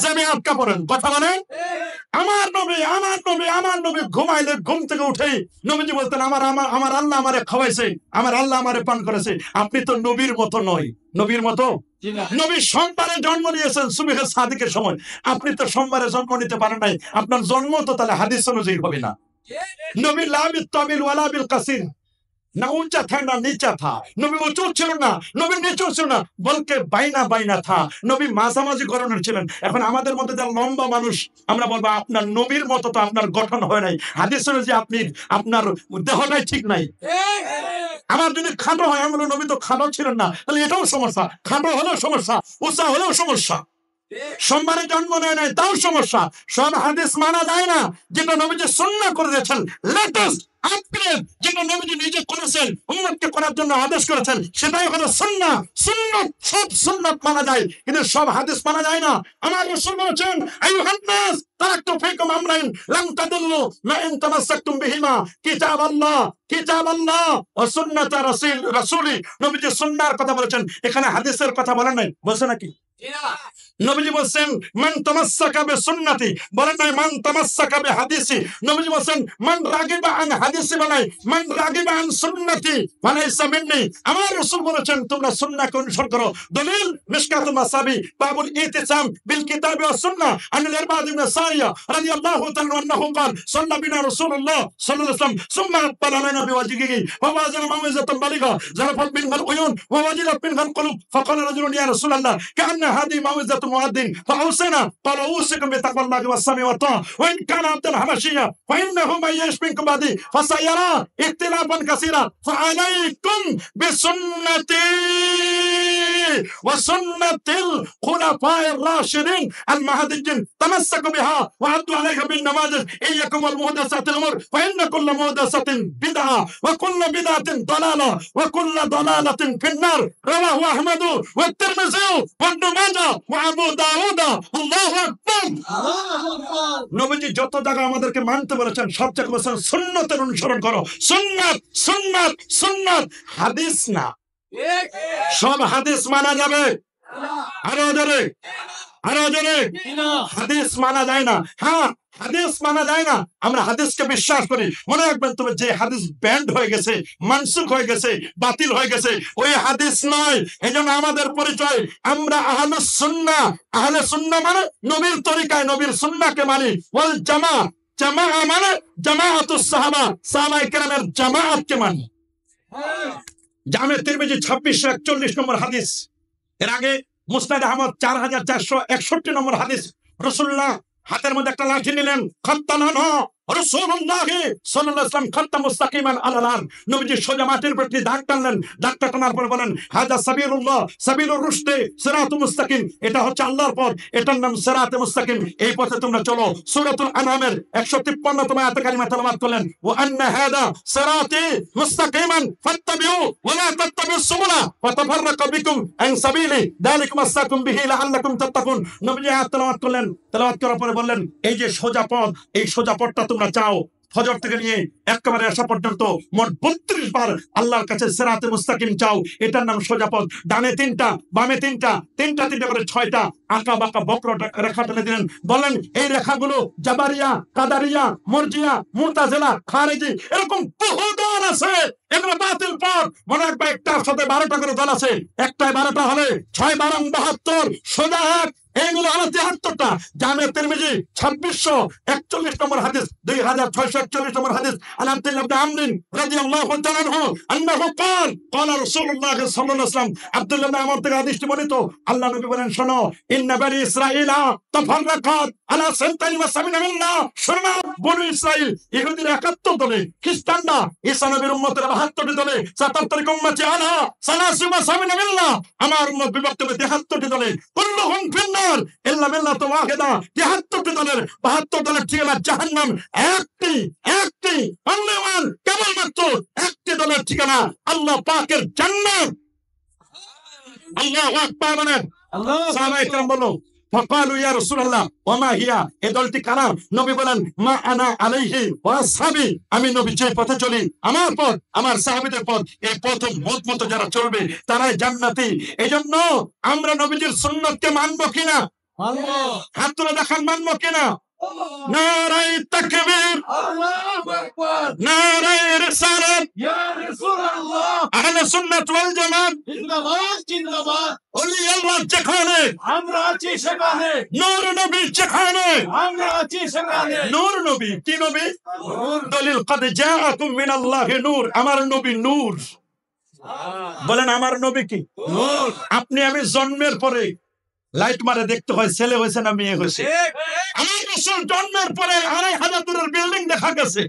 জেনে আটকা পড়েন। কথা বলেন, আমার নবী আমার নবী আমার নবী ঘুমাইলে ঘুম থেকে উঠেই নবীজি বলতেন আমার আমার আমার আল্লাহ আমারে খাওয়াইছে, আমার আল্লাহ আমারে পান করেছে। আপনি তো নবীর মতো নয়। নবীর মতো? নবী সোমবারে জন্ম নিয়েছেন সুবহে সাদিকের সময়, আপনি তো সোমবারে জন্ম নিতে পারেন নাই। আপনার জন্ম তো তাহলে হাদিস অনুযায়ী হবে না। নবী লা বিল তাবিল ওয়ালা বিল কাসির, না উঁচা থা না নিচা থা। নবী উঁচু ছিল না, নবী নিচু ছিল না, বলকে বাইনা বাইনা থা। নবী মাঝামাঝি গঠনের ছিলেন। এখন আমাদের মধ্যে যারা লম্বা মানুষ, আমরা বলবো আপনার নবীর মতো তো আপনার গঠন হয় নাই। হাদিস অনুযায়ী আপনি, আপনার দেহটাই ঠিক নাই। আমার যদি খাটো হয়, আমি বলবো নবী তো খাটো ছিলেন না, তাহলে এটাও সমস্যা। খাটো হলেও সমস্যা, উঁচা হলেও সমস্যা। সোমবারে জন্ম নেয় নাই, তাও সমস্যা। সব হাদিস মানা যায় না। যেটা নবীজি সুন্নাহ করে দিয়েছেন, লেটেস্ট আপগ্রেড, যেটা নবীজি নিজে করেছেন, উম্মতকে করার জন্য আদেশ করেছেন, সেটাই হলো সুন্নাহ। সুন্নাত, সব সুন্নাত মানা যায়, কিন্তু সব হাদিস মানা যায় না। আমার রাসূল বলেছেন, আইয়ুহান নাস তারাকতু ফীকুম আমরাইন লান তাদিল্লু মা ইন তামাসসাকতুম বিহিমা কিতাবাল্লাহ কিতাবাল্লাহ ওয়া সুন্নাত রাসূলি। নবীজি সুন্নাহর কথা বলেছেন, এখানে হাদিসের কথা বলেন নাই। বলছে নাকি? নবীজি বলছেন মান তামাসসাকা বিসুন্নতি, বলেন নাই মান তামাসসাকা বিহাদিসি। নবীজি বলছেন মান রাগিবা আন হাদিসি, বানাই মান রাগিবা আন সুন্নতি ফালাইসা মিন্নি। আমার রাসূল বলেছেন তোমরা সুন্নাহকে অনুসরণ করো। দলিল মিশকাতুল মাসাবি বাবুল ইতিসাম বিল কিতাবি ওয়াস সুন্নাহ আন আল-ইরবাদ ইবনে সারিয়া রাদিয়াল্লাহু তাআলা আনহু قال صلى بنا رسول الله صلى الله عليه وسلم ثم أقبل علينا بوجهه فوازن موعظة بليغة ذرفت منها العيون ووجلت منها القلوب فقال رجل يا رسول الله كأن هذه موعظة مؤذن فأوصينا. قال أوصيكم بتقوى الله والسمع والطاعة وإن كان عبد الحبشية فإنه من يعش منكم بعدي فسيرى اختلافا كثيرا فعليكم بسنتي وسنة الخلفاء الراشدين المهديين تمسكوا بها وعدوا عليها بالنماذج. إياكم والمحدثات الأمور فإن كل محدثة بدعة وكل بدعة ضلالة وكل ضلالة في النار. رواه أحمد والترمذي وابن ماجه وأبو داود. الله أكبر. নবীজি যত জায়গা আমাদেরকে মানতে বলেছেন, সব জায়গায় বলেছেন সুন্নতের অনুসরণ করো। সুন্নাত সুন্নাত সুন্নাত, হাদিস না। সব হাদিস মানা যাবে? আরো জোরে, আরো জোরে। হাদিস মানা যায় না। হ্যাঁ, হাদিস মানা যায় না। আমরা হাদিসকে বিশ্বাস করি। মনে রাখবেন, তবে যে হাদিস ব্যান্ড হয়ে গেছে, মানসুখ হয়ে গেছে, বাতিল হয়ে গেছে, ওই হাদিস নয়। এই জন্য আমাদের পরিচয় আমরা আহলুস সুন্নাহ। আহলে সুন্নাহ মানে নবীর তরিকায়, নবীর সুন্নাহকে মানি। ওয়াল জামাআহ, জামাআহ মানে জামাআতুস সাহাবা, সাহাবায়ে কেরামের জামাআতকে মানি। জামে তিরমিজি 2641 নম্বর হাদিস। এর আগে মুসনাদ আহমদ 4461 নম্বর হাদিস। রাসূলুল্লাহ হাতের মধ্যে একটা লাঠি নিলেন, খাত্তানানা রাসূলুল্লাহ সাল্লাল্লাহু আলাইহি ওয়াসাল্লাম খাত্তা মুস্তাকিমান আলাল আরদ। নবীজি সোজা মাটির উপর দাগ টানলেন। দাগটা টানার পর বলেন হাযা সাবিলুল্লাহ সাবিলুর রুশদি সিরাতুল মুস্তাকিম। এটা হচ্ছে আল্লাহর পথ, এটার নাম সিরাতে মুস্তাকিম। এই পথে তোমরা চলো। সূরাতুল আনআমের 153তম আয়াতে কারিমা তেলাওয়াত করলেন, ওয়া আন্না হাযা সিরাতি মুস্তাকিমান ফাত্তাবিউ ওয়া লা তাত্তাবিউস সুবুলা ফাতাফাররাকা বিকুম আন সাবিলি যালিকুম আসাকুম বিহি লাআল্লাকুম তাত্তাকুন। নবীজি আয়াত তেলাওয়াত করলেন। তেলাওয়াত করার পরে বললেন এই যে সোজা পথ, এই সোজা পথটা তোমরা চাও, ফজর থেকে নিয়ে একেবারে আসা পর্যন্ত মোট 32 বার আল্লাহর কাছে সিরাতে মুস্তাকিম চাও। এটার নাম সোজা পথ। ডানে 3টা, বামে 3টা, 3টা করে 6টা আঁকা বাঁকা বক্র রেখা টেনে দিলেন। বলেন এই রেখাগুলো জাবারিয়া, কাদারিয়া, মরজিয়া, মুতাজিলা, খারিজি এরকম বহু দল আছে। এগুলো বাতিল পথ। মনে রাখবে একটার সাথে 12টা করে দল আছে। একটায় 12টা হলে 6 12 72 সোজা এক। এইগুলো হলো 73টা। জামে তিরমিজি 2641 নম্বর হাদিস, 2641 নম্বর হাদিস। আন আব্দুল্লাহ ইবনে আমর রাদিয়াল্লাহু তাআলা আনহু আন্নাহু ক্বাল ক্বালা রাসূলুল্লাহ সাল্লাল্লাহু আলাইহি ওয়াসাল্লাম। আব্দুল্লাহ ইবনে আমর থেকে হাদিসটি বর্ণিত। আল্লাহ নবী বলেন, শোনো, ইন্না বনি ইসরাঈলা তাফাররাকাত আলা 72 মিল্লাহ। শোনো, বনি ইসরাঈল ইহুদির 71 দলে, খ্রিস্টানরা ঈসা নবীর উম্মতের 72 দলে, 77 উম্মতি আলা 73 মিল্লাহ। আমার উম্মত বিভক্ত হবে 73 দলে। কুল্লুহুম ফিন্নার ইল্লা মিল্লাতুন ওয়াহিদা। 73 দলের 72 দলের ঠিকানা জাহান্নাম। একটি only one, কেবলমাত্র একটি দলের ঠিকানা আল্লাহ পাকের জান্নাত। আল্লাহু আকবার। মানে সাহাবায়ে কেরাম বলো, ফাকালু ইয়া রাসূলুল্লাহ ওয়া মা হিয়া, এই দলটি কারা? নবী বলেন, মা আনা আলাইহি ওয়া আসহাবি, আমি নবী যে পথে চলি, আমার পথ, আমার সাহাবীদের পথ, এই পথ মতো যারা চলবে তারাই জান্নাতি। এজন্য আমরা নবীজির সুন্নতকে মানবো কিনা? হাত তুলে দেখান, মানবো কিনা? নারায়ে তাকবীর, আল্লাহু আকবার, নারায়ে রিসালাত, ইয়া রাসূলুল্লাহ, আহলে সুন্নাত ওয়াল জামাত, জিন্দাবাদ জিন্দাবাদ। ওলি আল্লাহ যেখানে, আমরা আছি সেখানে, নূর নবী যেখানে, আমরা আছি সেখানে। নূর নবী কি নবী? দলিল কদ জাআকুম মিনাল্লাহি নূর, আমার নবী নূর। বলেন আমার নবী কি? নূর। আপনি আমি জন্মের পরে লাইট মারে দেখতে হয় ছেলে হয়েছে না মেয়ে হয়েছে। আমার রাসূল জন্মের পরে 2500 দূরের বিল্ডিং দেখা গেছে।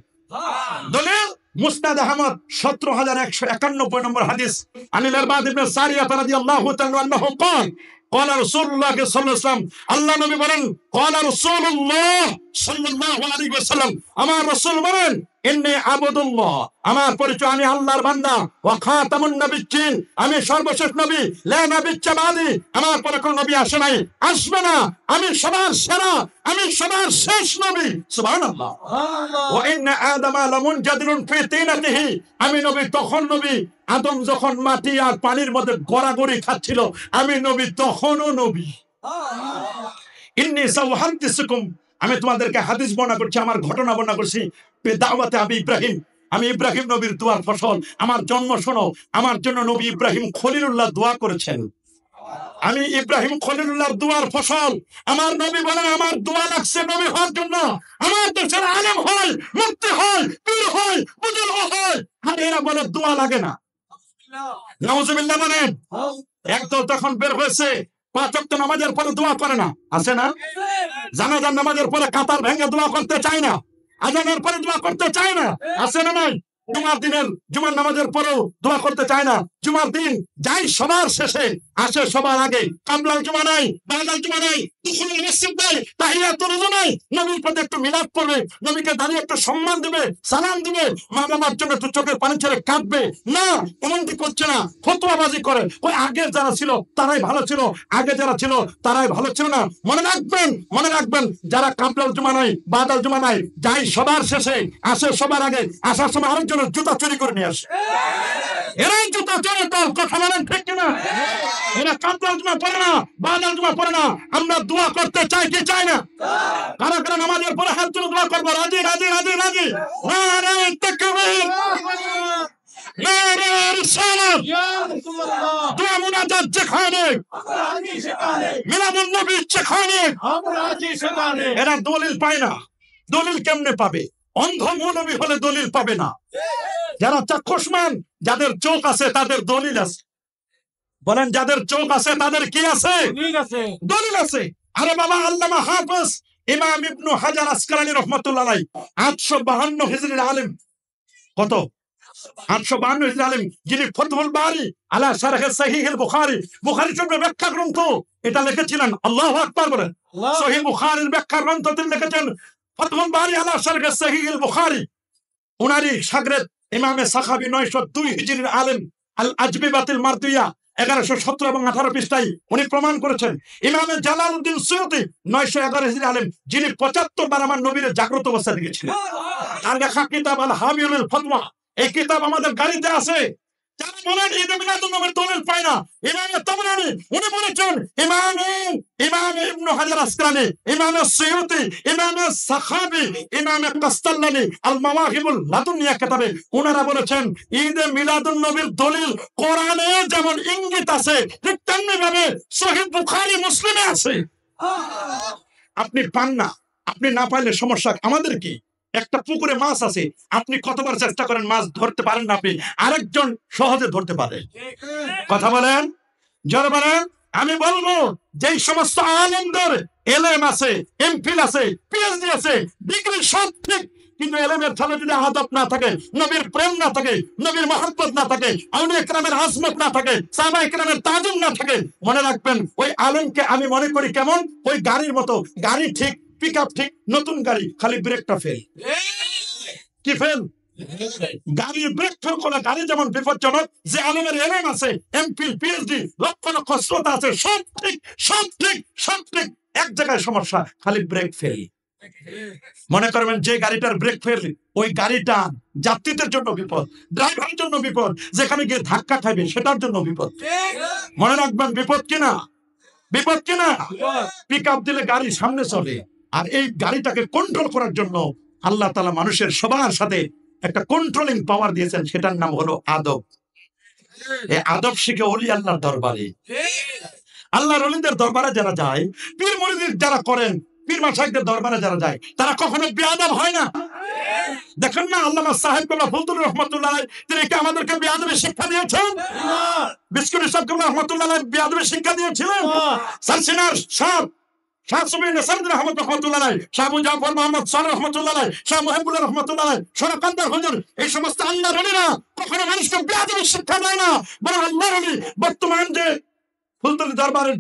দলিল মুসনাদ আহমদ 17191 নম্বর হাদিস। আনিল আরবাদ ইবনে সারিয়া রাদিয়াল্লাহু তাআলা আনহু قال قال رسول الله صلى الله عليه وسلم, আল্লাহ নবী বলেন, قال رسول الله صلى الله عليه وسلم, আমার রাসূল বলেন, ইন্নী আবদুল্লাহ, আমার পরিচয় আমি আল্লাহর বান্দা, ওয়া খাতামুন নবিয়্যিন, আমি সর্বশেষ নবী, লা নবিয়্যা বাদি, আমার পরে কোন নবী আসে নাই, আসবে না, আমি সবার সেরা, আমি সবার শেষ নবী। সুবহানাল্লাহ। ওয়া ইন্না আদামা লামুনজাদিলুন ফি তিনাতিহি, আমি নবী তখন নবী, আদম যখন মাটি আর পানির মধ্যে গড়াগড়ি খাচ্ছিল, আমি নবী তখনও নবী। ইন্নী সাউহাদিসুকুম, আমি তোমাদেরকে হাদিস বর্ণনা করছি, আমার ঘটনা বর্ণনা করছি। দাওয়াতে আবি ইব্রাহিম, আমি ইব্রাহিম নবীর দোয়ার ফসল। আমার জন্ম শোনো, আমার জন্য নবী ইব্রাহিম খলিলুল্লাহ দোয়া করেছেন। আমি ইব্রাহিম খলিলুল্লাহর দোয়ার ফসল। আমার নবী বলেন, আমার দোয়া লাগছে নবী হওয়ার জন্য। আমার দেশের আলেম হয়, মুফতি হয়, পীর হয়, বুজুর্গ হয়, আর এরা বলে দোয়া লাগে না। নাউজুবিল্লাহ। বলেন একদল তখন বের হয়েছে, 5 ওয়াক্ত নামাজের পরে দোয়া করে না, আছে না? জানাজার নামাজের পরে কাতার ভেঙে দোয়া করতে চায় না, আজানের পরে দোয়া করতে চায় না, আছে না নাই? জুমার নামাজের পরেও দোয়া করতে চায় না। জুমার দিন যাই সবার শেষে, আসে সবার আগে। কামলাল জুমা নাই, বাদাল জুমা নাই, দুখুলুল মসজিদ নাই, তাহিয়াতুল ওযু নাই। নবীর প্রতি একটু মিলাদ পড়বে, নবীকে দাঁড়িয়ে একটু সম্মান দিবে, সালাম দিবে, মা বাবার জন্য একটু চোখের পানি ছেড়ে কাঁদবে না, এমনটি করছে না। ফতোয়াবাজি করে, ওই আগের যারা ছিল তারাই ভালো ছিল, আগে যারা ছিল তারাই ভালো ছিল না। মনে রাখবেন, যারা কামলাল জুমা নাই, বাদাল জুমা নাই, যাই সবার শেষে, আসে সবার আগে, আসার সময় আরেকজনের জুতা চুরি করে নিয়ে আসে, এরাই জুতা চোরের দল। কথা বলেন ঠিক কিনা? এরা কামলাল জুমা পড়ে না, বাদাল জুমা পড়ে না। আমরা দোয়া করতে চাই কি চাই না? কারা কারা নামাজের পরে হাত তুলে দোয়া করবো? রাজি রাজি রাজি রাজি। নারায়ে তাকবীর, নারায়ে রিসালাত, ইয়া রাসূলুল্লাহ, দোয়া মুনাজাত যেখানে, আমরা আছি সেখানে, মিলাদুন নবী যেখানে, আমরা আছি সেখানে। এরা দলিল পায় না। দলিল কেমনে পাবে? অন্ধ মৌলবী হলে দলিল পাবে না। যারা চাক্ষুষমান, যাদের চোখ আছে তাদের দলিল আছে। বলেন যাদের চোখ আছে তাদের কি আছে? ঠিক আছে, দলিল আছে। আরে বাবা, আল্লামা হাফেজ ইমাম ইবনু হাজার আসকালানী রাহমাতুল্লাহ আলাইহি 852 হিজরির আলেম। কত? 852 হিজরির আলেম, যিনি ফতহুল বারি আলা শারহ সহিহুল বুখারী, বুখারী শরীফের ব্যাখ্যা গ্রন্থ এটা লিখেছিলেন। আল্লাহু আকবার বলেন। সহিহ বুখারীর ব্যাখ্যা গ্রন্থ তিনি লিখেছেন ফতহুল বারি আলা শারহ সহিহুল বুখারী। উনারই শাগরেদ ইমামে সাখাবী 902 হিজরির আলেম আল আজবিবাতুল মারদিয়া 1117 এবং 18 পৃষ্ঠায় উনি প্রমাণ করেছেন। ইমামে জালালউদ্দিন সুয়ুতি 911 হিজরি আলেম, যিনি 75 বার আমার নবীর জাগ্রত অবস্থা দেখেছিলেন। তার লেখা কিতাব আল হাবিউল ফতওয়া, এই কিতাব আমাদের গাড়িতে আছে। যারা বলেন ঈদে মিলাদুন নবীর দলিল পায় না, ইমামে তাবরানী উনি বলেছেন, ইমামে ইবনে হাজার আসকালানী, ইমামে সুয়ুতি, ইমামে সাখাবী, ইমামে কাস্তাল্লানী আল মাওয়াহিবুল লাদুনিয়া কিতাবে ওনারা বলেছেন ঈদে মিলাদুন নবীর দলিল কোরআনে যেমন ইঙ্গিত আছে, ঠিক তেমনি ভাবে সহিহ বুখারী মুসলিমে আছে। আপনি পান না, আপনি না পাইলে সমস্যা আমাদের কি? একটা পুকুরে মাছ আছে, আপনি কতবার চেষ্টা করেন মাছ ধরতে পারেন না, আপনি আরেকজন সহজে ধরতে পারে। কথা বলেন, জোরে বলেন। আমি বলবো যেই সমস্ত আলেমদের এলএম আছে, এমফিল আছে, পিএইচডি আছে, ডিগ্রি সব ঠিক, কিন্তু এলএমের সাথে যদি আদব না থাকে, নবীর প্রেম না থাকে, নবীর মহব্বত না থাকে, আউলিয়া কেরামের আজমত না থাকে, সাহাবায়ে কেরামের তাজিম না থাকে, মনে রাখবেন ওই আলেমকে আমি মনে করি কেমন, ওই গাড়ির মতো। গাড়ি ঠিক, পিকআপ ঠিক, নতুন গাড়ি, খালি ব্রেকটা ফেল। কি ফেল? গাড়ির ব্রেক ফেল করা গাড়ি যেমন বিপজ্জনক, যে আলেমের এলএম আছে, এমফিল, পিএইচডি, লক্ষ লক্ষ শ্রোতা আছে, সব ঠিক, সব ঠিক, সব ঠিক, এক জায়গায় সমস্যা, খালি ব্রেক ফেল। মনে করবেন যে গাড়িটার ব্রেক ফেল, ওই গাড়িটা যাত্রীদের জন্য বিপদ, ড্রাইভারের জন্য বিপদ, যেখানে গিয়ে ধাক্কা খাবে সেটার জন্য বিপদ। মনে রাখবেন বিপদ কিনা, বিপদ কিনা। পিকআপ দিলে গাড়ি সামনে চলে, আর এই গাড়িটাকে কন্ট্রোল করার জন্য আল্লাহ তাআলা মানুষের সবার সাথে একটা কন্ট্রোলিং পাওয়ার দিয়েছেন, সেটার নাম হলো আদব। এই আদব শিখে ওলি আল্লাহর দরবারে, আল্লাহর ওলিদের দরবারে যারা যায়, পীর মুরিদ যারা করেন, পীর মাশায়েখদের দরবারে যারা যায়, তারা কখনো বেয়াদব হয় না। দেখেন না আল্লামা সাহেব কেবলা ফুলতুর রহমাতুল্লাহ আলাইহি, তিনি কি আমাদেরকে বেয়াদবের শিক্ষা দিয়েছেন? বিস্কুট সাহেব কেবলা রহমাতুল্লাহ আলাইহি বেয়াদবের শিক্ষা দিয়েছিলেন? সারসিনার শাহ সুবীর নসরুদ্দিন রহমাতুল্লাহ আলাইহি, শাহ আবু জাফর মুহাম্মদ সালেহ রহমাতুল্লাহ আলাইহি, শাহ মুহিবুল্লাহ রহমাতুল্লাহ আলাইহি, সোনাকান্দার হুজুর, এই সমস্ত আল্লাহর ওলিরা কখনো মানুষকে বেয়াদবের শিক্ষা দেয় না। বরং আল্লাহর ওলি বর্তমান যে ফুলতলি দরবারের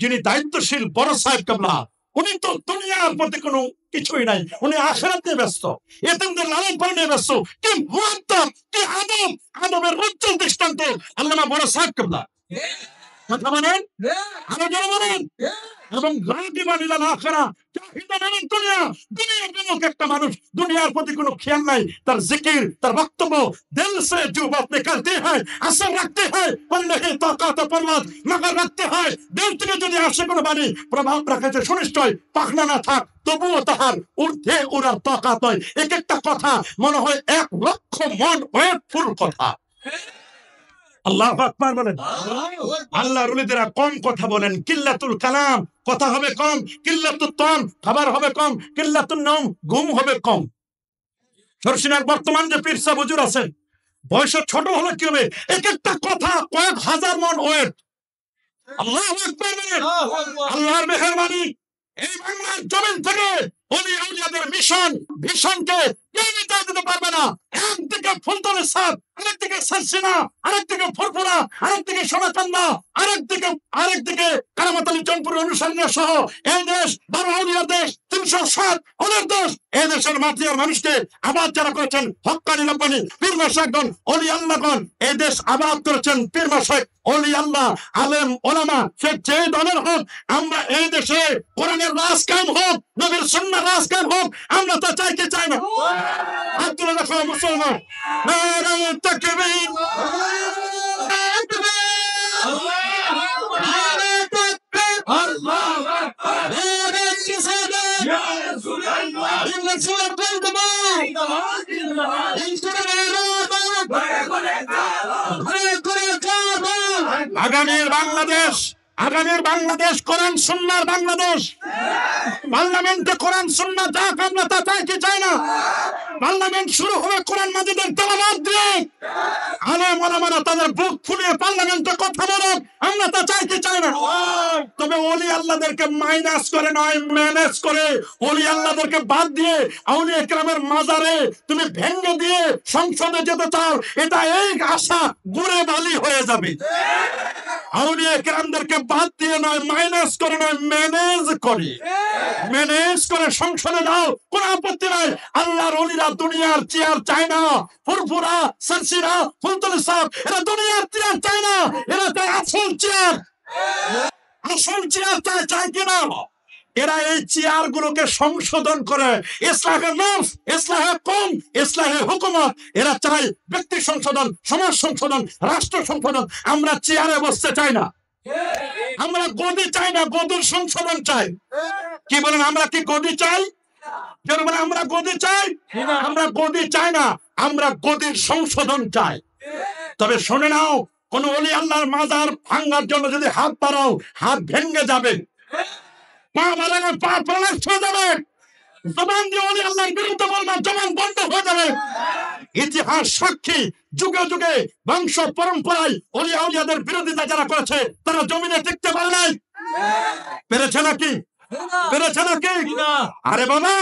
যিনি দায়িত্বশীল বড় সাহেব কেবলা, উনি তো দুনিয়ার প্রতি কোনো কিছুই নাই, উনি আখিরাত নিয়ে ব্যস্ত, এতিমদের লালন পালন নিয়ে ব্যস্ত। কি মুআদ্দাব, কি আদব, আদবের উজ্জ্বল দৃষ্টান্ত আল্লামা বড় সাহেব কেবলা। কথা বলেন, আরো জোরে বলেন। এবং রাগিবান ইলাল আখিরা, জাহিদান আনিদ দুনিয়া, দুনিয়ার বিমুখ একটা মানুষ, দুনিয়ার প্রতি কোনো খেয়াল নাই, তার জিকির, তার বক্তব্য, দিল সে जो बात निकलती है असर रखते हैं पर नहीं ताकत परवाज मगर रखते हैं। দিল থেকে যদি আসে কোনো বাণী, প্রভাব রাখতে সুনিশ্চয় পাখনা না থাক, তবুও তাহার ঊর্ধ্বে উড়ার তাকাত হয়। এক একটা কথা মনে হয় 1 লক্ষ মন ওয়েটফুল কথা। আল্লাহু আকবার বলেন। আল্লাহর ওলিদেরা কম কথা বলেন, কিল্লাতুল কালাম, কথা হবে কম, কিল্লাতুত তাম, খাবার হবে কম, কিল্লাতুন নওম, ঘুম হবে কম। সরসিনার বর্তমান যে পীর সাহেব হুজুর আছেন, বয়সে ছোট হলে কি হবে, এক একটা কথা কয়েক হাজার মন ওয়েট। আল্লাহু আকবার বলেন। আল্লাহর মেহেরবানি, এই বাংলার জমিন থেকে ওলি আউলিয়াদের ভিশনকে কেউ মিটাতে দিতে পারবে না। একদিকে ফুলতলি সাহেব, আরেকদিকে সারসিনা, আরেকদিকে ফুরফুরা, আরেকদিকে সোনাকান্দা, আরেকদিকে কারামাত আলী জনপুরের অনুসারীরা সহ এই দেশ 12 আউলিয়ার দেশ, 307 ওলির দেশ। এই দেশের মাটি আর মানুষকে আবাদ যারা করেছেন, হক্কানি রব্বানি পীর মাশায়েখগণ, ওলি আল্লাহগণ, এই দেশ আবাদ করেছেন পীর মাশায়েখ, ওলি আল্লাহ, আলেম ওলামা, সে যে দলের হোক, আমরা এই দেশে কোরআনের রাজ কায়েম হোক, নবীর সুন্নাহর রাজ কায়েম হোক, আমরা তা চাই কি চাই না? আব্দুল রাখা মুসলমান, নারায়ে তাকবীর, নারায়ে তাকবীর, নারায়ে তাকবীর, আল্লাহু আকবার, নারায়ে রিসালাত, ইয়া রাসূলুল্লাহ, ইন্না আগামীর বাংলাদেশ কোরআন সুন্নাহর বাংলাদেশ। পার্লামেন্টে কোরআন সুন্নাহ যাক, আমরা তা চাই কি চাই না? পার্লামেন্ট শুরু হবে কোরআন মাজিদের তেলাওয়াত দিয়ে, আলেম ওলামারা তাদের বুক ফুলিয়ে পার্লামেন্টে কথা বলুক, আমরা তা চাই কি চাই না? তবে ওলি আল্লাহদেরকে মাইনাস করে নয়, ম্যানেজ করে, ওলি আল্লাহদেরকে বাদ দিয়ে আউলিয়া কেরামের মাজারে তুমি ভেঙে দিয়ে সংসদে যেতে চাও, এটা এই আশা গুড়ে বালি হয়ে যাবে। আউলিয়া কেরামদেরকে বাদ দিয়ে নয়, মাইনাস করে নয়, ম্যানেজ করে সংসদে যাও, কোন আপত্তি নাই। আল্লাহর ওলিরা দুনিয়ার চেয়ার চায় না। ফুরফুরা, সারসিরা, ফুলতলি সাহেব, এরা দুনিয়ার চেয়ার চায় না, এরা চেয়ার, আসল চেয়ার চাই কিনা? এরা এই চেয়ার গুলোকে সংশোধন করে ইসলাহের নফস, ইসলাহের কওম, ইসলাহের হুকুমত। এরা চায় ব্যক্তি সংশোধন, সমাজ সংশোধন, রাষ্ট্র সংশোধন। আমরা চেয়ারে বসতে চাই না, আমরা গদি চাই না, গদির সংশোধন চাই। কি বলেন, আমরা কি গদি চাই? বলে আমরা গদি চাই? আমরা গদি চাই না, আমরা গদির সংশোধন চাই। তবে শুনে নাও, কোন ওলি আল্লাহর মাজার ভাঙার জন্য যদি হাত বাড়াও, হাত ভেঙে যাবে, পা বাড়ানো পা প্রলাপ হয়ে যাবে, জবান দিয়ে ওলি আল্লাহর বিরুদ্ধে বলবে, জবান বন্ধ হয়ে যাবে। ইতিহাস সাক্ষী, যুগে যুগে বংশ পরম্পরায় ওলি আউলিয়াদের বিরোধিতা যারা করেছে তারা জমিনে টিকতে পারে নাই। পেরেছে নাকি? পেরেছে নাকি? আরে বাবা,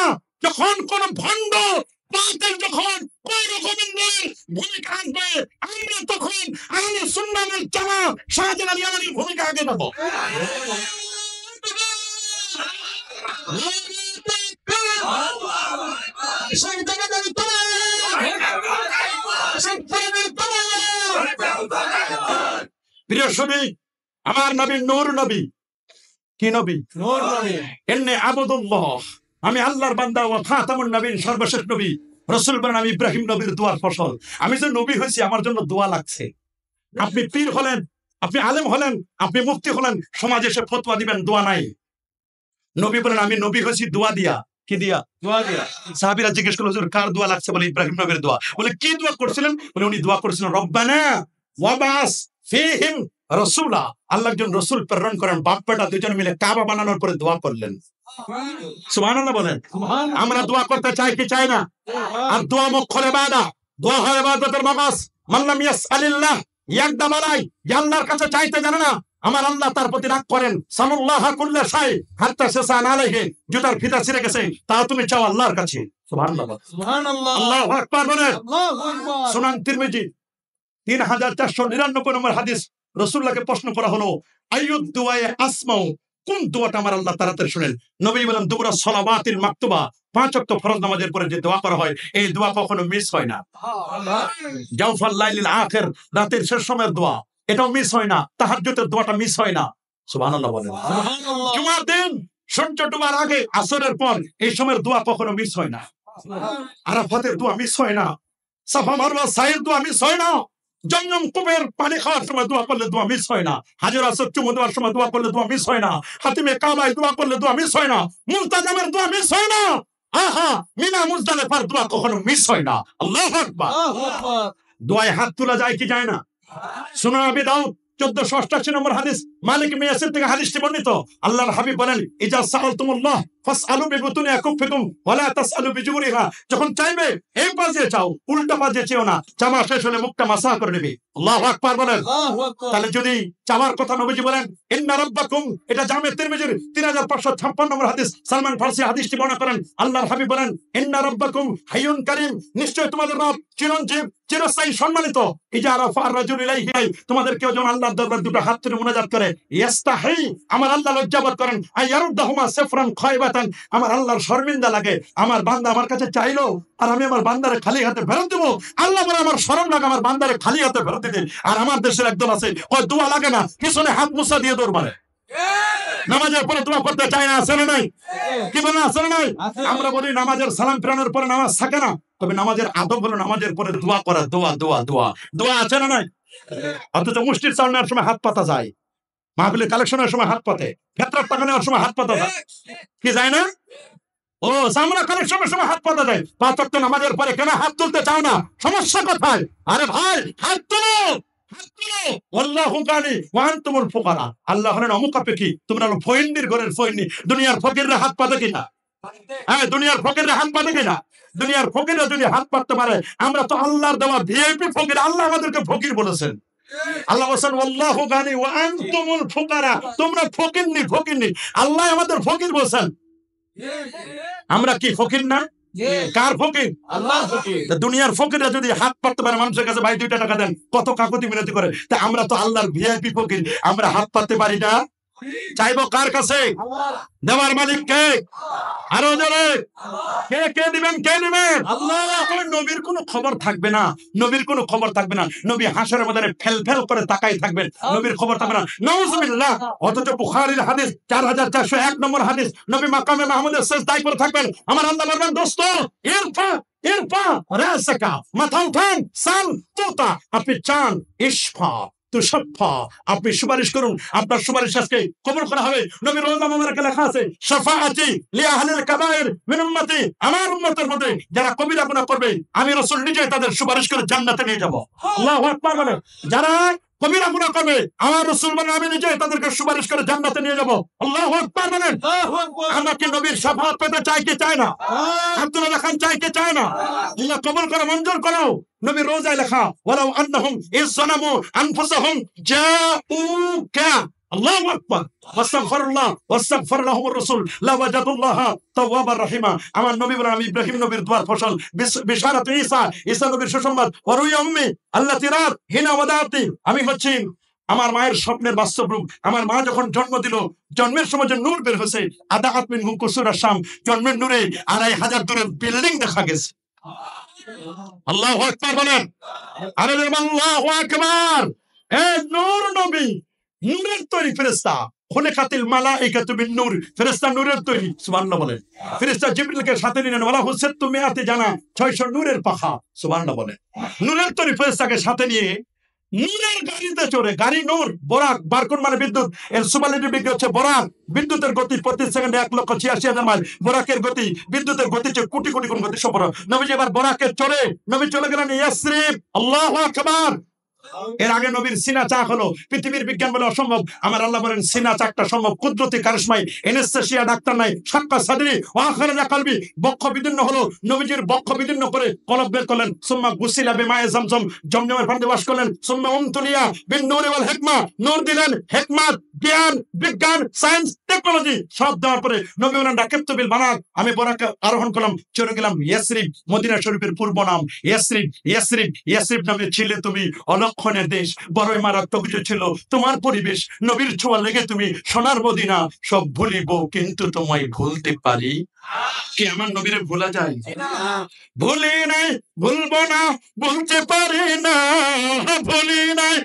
যখন কোন ভণ্ড বাতিল যখন কোন রকমের ভূমিকা আসবে, আমরা তখন আহলে সুন্নাহ ওয়াল জামাত শাহজালাল আলী আমাদের ভূমিকা আগে নেব। প্রিয় সবি, আমার নবী নূর নবী। কি নবী? নূর নবী। এন্নে আবুদুল্লাহ, আমি আল্লাহর বান্দা ওয়া খাতামুন নবীন, সর্বশেষ নবী। রাসূল বলেন, আমি ইব্রাহিম নবীর দোয়ার ফসল। আমি যে নবী হয়েছি, আমার জন্য দোয়া লাগছে। আপনি পীর হলেন, আপনি আলেম হলেন, আপনি মুফতি হলেন, সমাজে এসে ফতোয়া দিবেন, দোয়া নাই। নবী বলেন, আমি নবী হয়েছি দোয়া দিয়া। কি দিয়া? দোয়া দিয়া। সাহাবীরা জিজ্ঞেস করলো, হুজুর কার দোয়া লাগছে? বলে ইব্রাহিম নবীর দোয়া। বলে কি দোয়া করছিলেন? বলে উনি দোয়া করছিলেন, রব্বানা ওয়াবাস ফীহিম রাসূলা, আল্লাহ একজন রাসূল প্রেরণ করেন। বাপ বেটা দুজন মিলে কাবা বানানোর পরে দোয়া করলেন। সুবহানাল্লাহ বলেন। আমরা দোয়া করতে চাই কি চাই না? আর দোয়া মুখল ইবাদত, দোয়া হয় ইবাদতের মাগাস। মান লাম ইয়াসআলিল্লাহ ইয়াকদাম আলাই, যে আল্লাহর কাছে চাইতে জানে না, আমার আল্লাহ তার প্রতি রাগ করেন। সাল্লাল্লাহু কুল্লা শাই হাত্তা শাসান আলাইহি, জুতার ফিতা ছিঁড়ে গেছে, তা তুমি চাও আল্লাহর কাছে। সুবহানাল্লাহ, সুবহানাল্লাহ, আল্লাহু আকবার বলেন। আল্লাহু আকবার। সুনান তিরমিজি 3499 নম্বর হাদিস। রাসূলুল্লাহকে প্রশ্ন করা হলো, আইয়ুদ দুআয়ে আসমাউ, কোন দোয়াটা আমার আল্লাহ তাড়াতাড়ি শুনেন? নবী বলেন, দুবরা সলাওয়াতিল মাকতুবা, 5 ওয়াক্ত ফরজ নামাজের পরে যে দোয়া করা হয়, এই দোয়া কখনো মিস হয় না। জাওফাল লাইলিল আখির, রাতের শেষ সময়ের দোয়া, এটাও মিস হয় না। তাহাজ্জুদের দোয়াটা মিস হয় না। সুবহানাল্লাহ বলেন। সুবহানাল্লাহ। জুমার দিন সূর্য ডোবার আগে, আসরের পর, এই সময়ের দোয়া কখনো মিস হয় না। আরাফাতের দোয়া মিস হয় না। সাফা মারওয়া সাইয়ের দোয়া মিস হয় না। জমজম কূপের পানি খাওয়ার সময় দোয়া করলে দোয়া মিস হয় না। হাজর আসওয়াদ চুমু দেওয়ার সময় দোয়া করলে দোয়া মিস হয় না। হাতিমে কাবায় দোয়া করলে দোয়া মিস হয় না। মুলতাজামের দোয়া মিস হয় না। আহা, মিনা মুজদালিফার দোয়া কখনো মিস হয় না। আল্লাহু আকবার। আল্লাহু আকবার। দোয়ায় হাত তোলা যায় কি যায় না? সুনান আবি দাউদ 1488 নম্বর হাদিস, মালিক ইবনে ইয়াসির থেকে হাদিসটি বর্ণিত। আল্লাহর হাবিব বলেন, ইজা সাআলতুমুল্লাহ ফাসআলু বিবুতুনি আকুফিকুম ওয়া লা তাসআলু বিজুরিহা, যখন চাইবে এই পাশে চাও, উল্টা পাশে চেও না। চাওয়া শেষ হলে মুখটা মাসা করে নেবে। আল্লাহু আকবার বলেন। আল্লাহু আকবার। তাহলে যদি চাওয়ার কথা নবীজি বলেন, ইন্না রাব্বাকুম, এটা জামে তিরমিজির 3556 নম্বর হাদিস, সালমান ফারসি হাদিসটি বর্ণনা করেন। আল্লাহর হাবিব বলেন, ইন্না রাব্বাকুম হাইয়ুন কারীম, নিশ্চয় তোমাদের রব চিরঞ্জীব, চিরস্থায়ী, সম্মানিত। ইজা রাফা আর-রাজুল ইলাইহি, তোমাদের কেউ যখন আল্লাহর দরবারে দুটো হাত তুলে মুনাজাত করে, ইস্তাহি, আমার আল্লাহ লজ্জাবোধ করেন, আয়ারুদ্দাহুমা সাফরান খায়বাতান, আমার আল্লাহর শর্মিন্দা লাগে, আমার বান্দা আমার কাছে চাইলো আর আমি আমার বান্দারে খালি হাতে ফেরত দেবো। আল্লাহ বলে, আমার শরম লাগে আমার বান্দারে খালি হাতে ফেরত দিতে। আর আমার দেশের একদল আছে, ওই দোয়া লাগে না, পিছনে হাত মুছা দিয়ে দৌড় মারে। নামাজের পরে দোয়া করতে চায় না, আছে না নাই? কি বলে, আছে না নাই? আমরা বলি নামাজের সালাম ফেরানোর পরে নামাজ থাকে না, তবে নামাজের আদব হলো নামাজের পরে দোয়া করা। দোয়া দোয়া দোয়া দোয়া আছে না নাই? অথচ মুষ্টির চাল নেওয়ার সময় হাত পাতা যায়, মাহফিলের কালেকশনের সময় হাত পাতে, ফেতরার টাকা নেওয়ার সময় হাত পাতা যায়, কি যায় না? ও সামরা কালেকশনের সময় হাত পাতা যায়। 5 ওয়াক্ত নামাজের পরে কেন হাত তুলতে চাও না? সমস্যা কোথায়? আরে ভাই, হাত তুলো, হাত তুলো। আল্লাহু গানি ওয়া আনতুমুল ফুকারা, আল্লাহ হলেন অমুকাপেক্ষী, তোমরা হলো ফকিন্দির ঘরের ফকিন্নি। দুনিয়ার ফকিররা হাত পাতে কিনা? হ্যাঁ, দুনিয়ার ফকিররা হাত পাতে কিনা? দুনিয়ার ফকিররা যদি হাত পাততে পারে, আমরা তো আল্লাহর দেওয়া ভিআইপি ফকির। আল্লাহ আমাদেরকে ফকির বলেছেন। আল্লাহ বলেন, আল্লাহু গানি ওয়া আনতুমুল ফুকারা, তোমরা ফকিন্নি, ফকিন্নি। আল্লাহ আমাদের ফকির বলেছেন। আমরা কি ফকির না? কার ফকির? আল্লাহ ফকির। দুনিয়ার ফকিররা যদি হাত পাততে পারে মানুষের কাছে, ভাই 2 টাকা দেন, কত কাকুতি মিনতি করে, তা আমরা তো আল্লাহর ভিআইপি ফকির, আমরা হাত পাততে পারি না। চাইবো কার কাছে? দেওয়ার মালিক কে? আরো জোরে কে কে দিবেন? কে দিবেন? আল্লাহ। নবীর কোনো খবর থাকবে না, নবীর কোনো খবর থাকবে না। নবী হাসরের ময়দানে ফেল ফেল করে তাকাই থাকবেন, নবীর খবর থাকবে না। নাউজুবিল্লাহ। অথচ বুখারীর হাদিস 4401 নম্বর হাদিস, নবী মাকামে মাহমুদের সিজদায় পড়ে থাকবেন। আমার আল্লাহ বলবেন, দোস্ত ইরফা ইরফা রাসাকা, মাথা উঠান, সাল তুতা, আপনি চান, ইশফা তুশফা, আপনি সুপারিশ করুন, আপনার সুপারিশ আজকে কবুল করা হবে। নবীর রওজা মুবারাকে লেখা আছে, শাফাআতি লি আহলিল কাবায়ের মিন উম্মতি, আমার উম্মতের মধ্যে যারা কবিরা গুনাহ করবে আমি রাসূল নিজে তাদের সুপারিশ করে জান্নাতে নিয়ে যাব। আল্লাহু আকবার বলেন। যারা কবিরা গুনাহ করবে আমার রাসূল বলেন আমি নিজে তাদেরকে সুপারিশ করে জান্নাতে নিয়ে যাব। আল্লাহু আকবার বলেন। আমরা কি নবীর শাফাআত পেতে চাই কি চাই না? আব্দুল্লাহ খান চাই কি চায় না? আল্লাহ কবুল করো, মঞ্জুর করো। নবীর রোজায় লেখা, ওয়ালাউ আন্নাহুম ইযলামু আনফুসাহুম জাউকা, আল্লাহু আকবার, ওয়াস্তাগফিরুল্লাহ ওয়াস্তাগফার লাহুমুর রাসূল লাওয়াজাদুল্লাহ তাওয়াবার রহিমা। আমার নবী বলেন আমি ইব্রাহিম নবীর দোয়ার ফসল, বিশারাত ঈসা, ঈসা নবীর সুসংবাদ, ওয়ারুই উম্মি আল্লাতী রাত হিনা ওয়াদাতি, আমি হচ্ছি আমার মায়ের স্বপ্নের বাস্তব রূপ। আমার মা যখন জন্ম দিল, জন্মের সময় যে নূর বের হয়েছে, আদাআত মিনহু কুসুরা শাম, জন্মের নূরে 2500 দূরের বিল্ডিং দেখা গেছে। আল্লাহু আকবার বলেন। আরে আল্লাহু আকবার। এই নূর নবী, নূরের তৈরি ফেরেশতা, খুলিকাতিল মালাইকাতু বিন নূর, ফেরেশতা নূরের তৈরি। সুবহানাল্লাহ বলেন। ফেরেশতা জিবরিলকে সাথে নিলেন, ওয়ালা হুসাতু মিয়াতি জানা, 600 নূরের পাখা। সুবহানাল্লাহ বলেন। নূরের তৈরি ফেরেশতাকে সাথে নিয়ে নূরের গাড়িতে চড়ে, গাড়ি নূর, বরাক, বারকুন মানে বিদ্যুৎ, এর সুপারলেটিভ ডিগ্রি হচ্ছে বরাক। বিদ্যুতের গতি প্রতি সেকেন্ডে 1,86,000 মাইল, বরাকের গতি বিদ্যুতের গতি চেয়ে কোটি কোটি গুণ গতি সম্পন্ন। নবীজি এবার বরাকের চড়ে নবী চলে গেলেন ইয়াসরিব। আল্লাহু আকবার। এর আগে নবীর সিনা চাক হলো, পৃথিবীর বিজ্ঞান বলে অসম্ভব, আমার আল্লাহ বলেন সিনা চাকটা সম্ভব। কুদরতি কারিশমাই, এনেস্থেশিয়া ডাক্তার নাই, সাক্কা সাদরি ওয়া খারাজা কলবি, বক্ষ বিদীর্ণ হলো, নবীজির বক্ষ বিদীর্ণ করে কলব বের করলেন। সুম্মা গুসিলা বিমায়ে জমজম, জমজমের পানিতে ওয়াশ করলেন। সুম্মা উমতুলিয়া বিন নূরি ওয়াল হিকমা, নূর দিলেন, হিকমত, জ্ঞান, বিজ্ঞান, সায়েন্স, টেকনোলজি সব দেওয়ার পরে নবী বলেন রাকিবতু বিল বানাক, আমি বরাকে আরোহণ করলাম, চলে গেলাম ইয়াসরিব, মদিনা শরীফের পূর্ব নাম ইয়াসরিব। ইয়াসরিব, ইয়াসরিব নামে ছিলে তুমি অলক্ষণের দেশ, বড়ই মারাত্মক কিছু ছিল তোমার পরিবেশ, নবীর ছোঁয়া লেগে তুমি সোনার মদিনা, সব ভুলিব কিন্তু তোমায় ভুলতে পারি কি? আমার নবীরে ভোলা যায়? ভুলি নাই, ভুলবো না, বলতে পারি না, ভুলি নাই,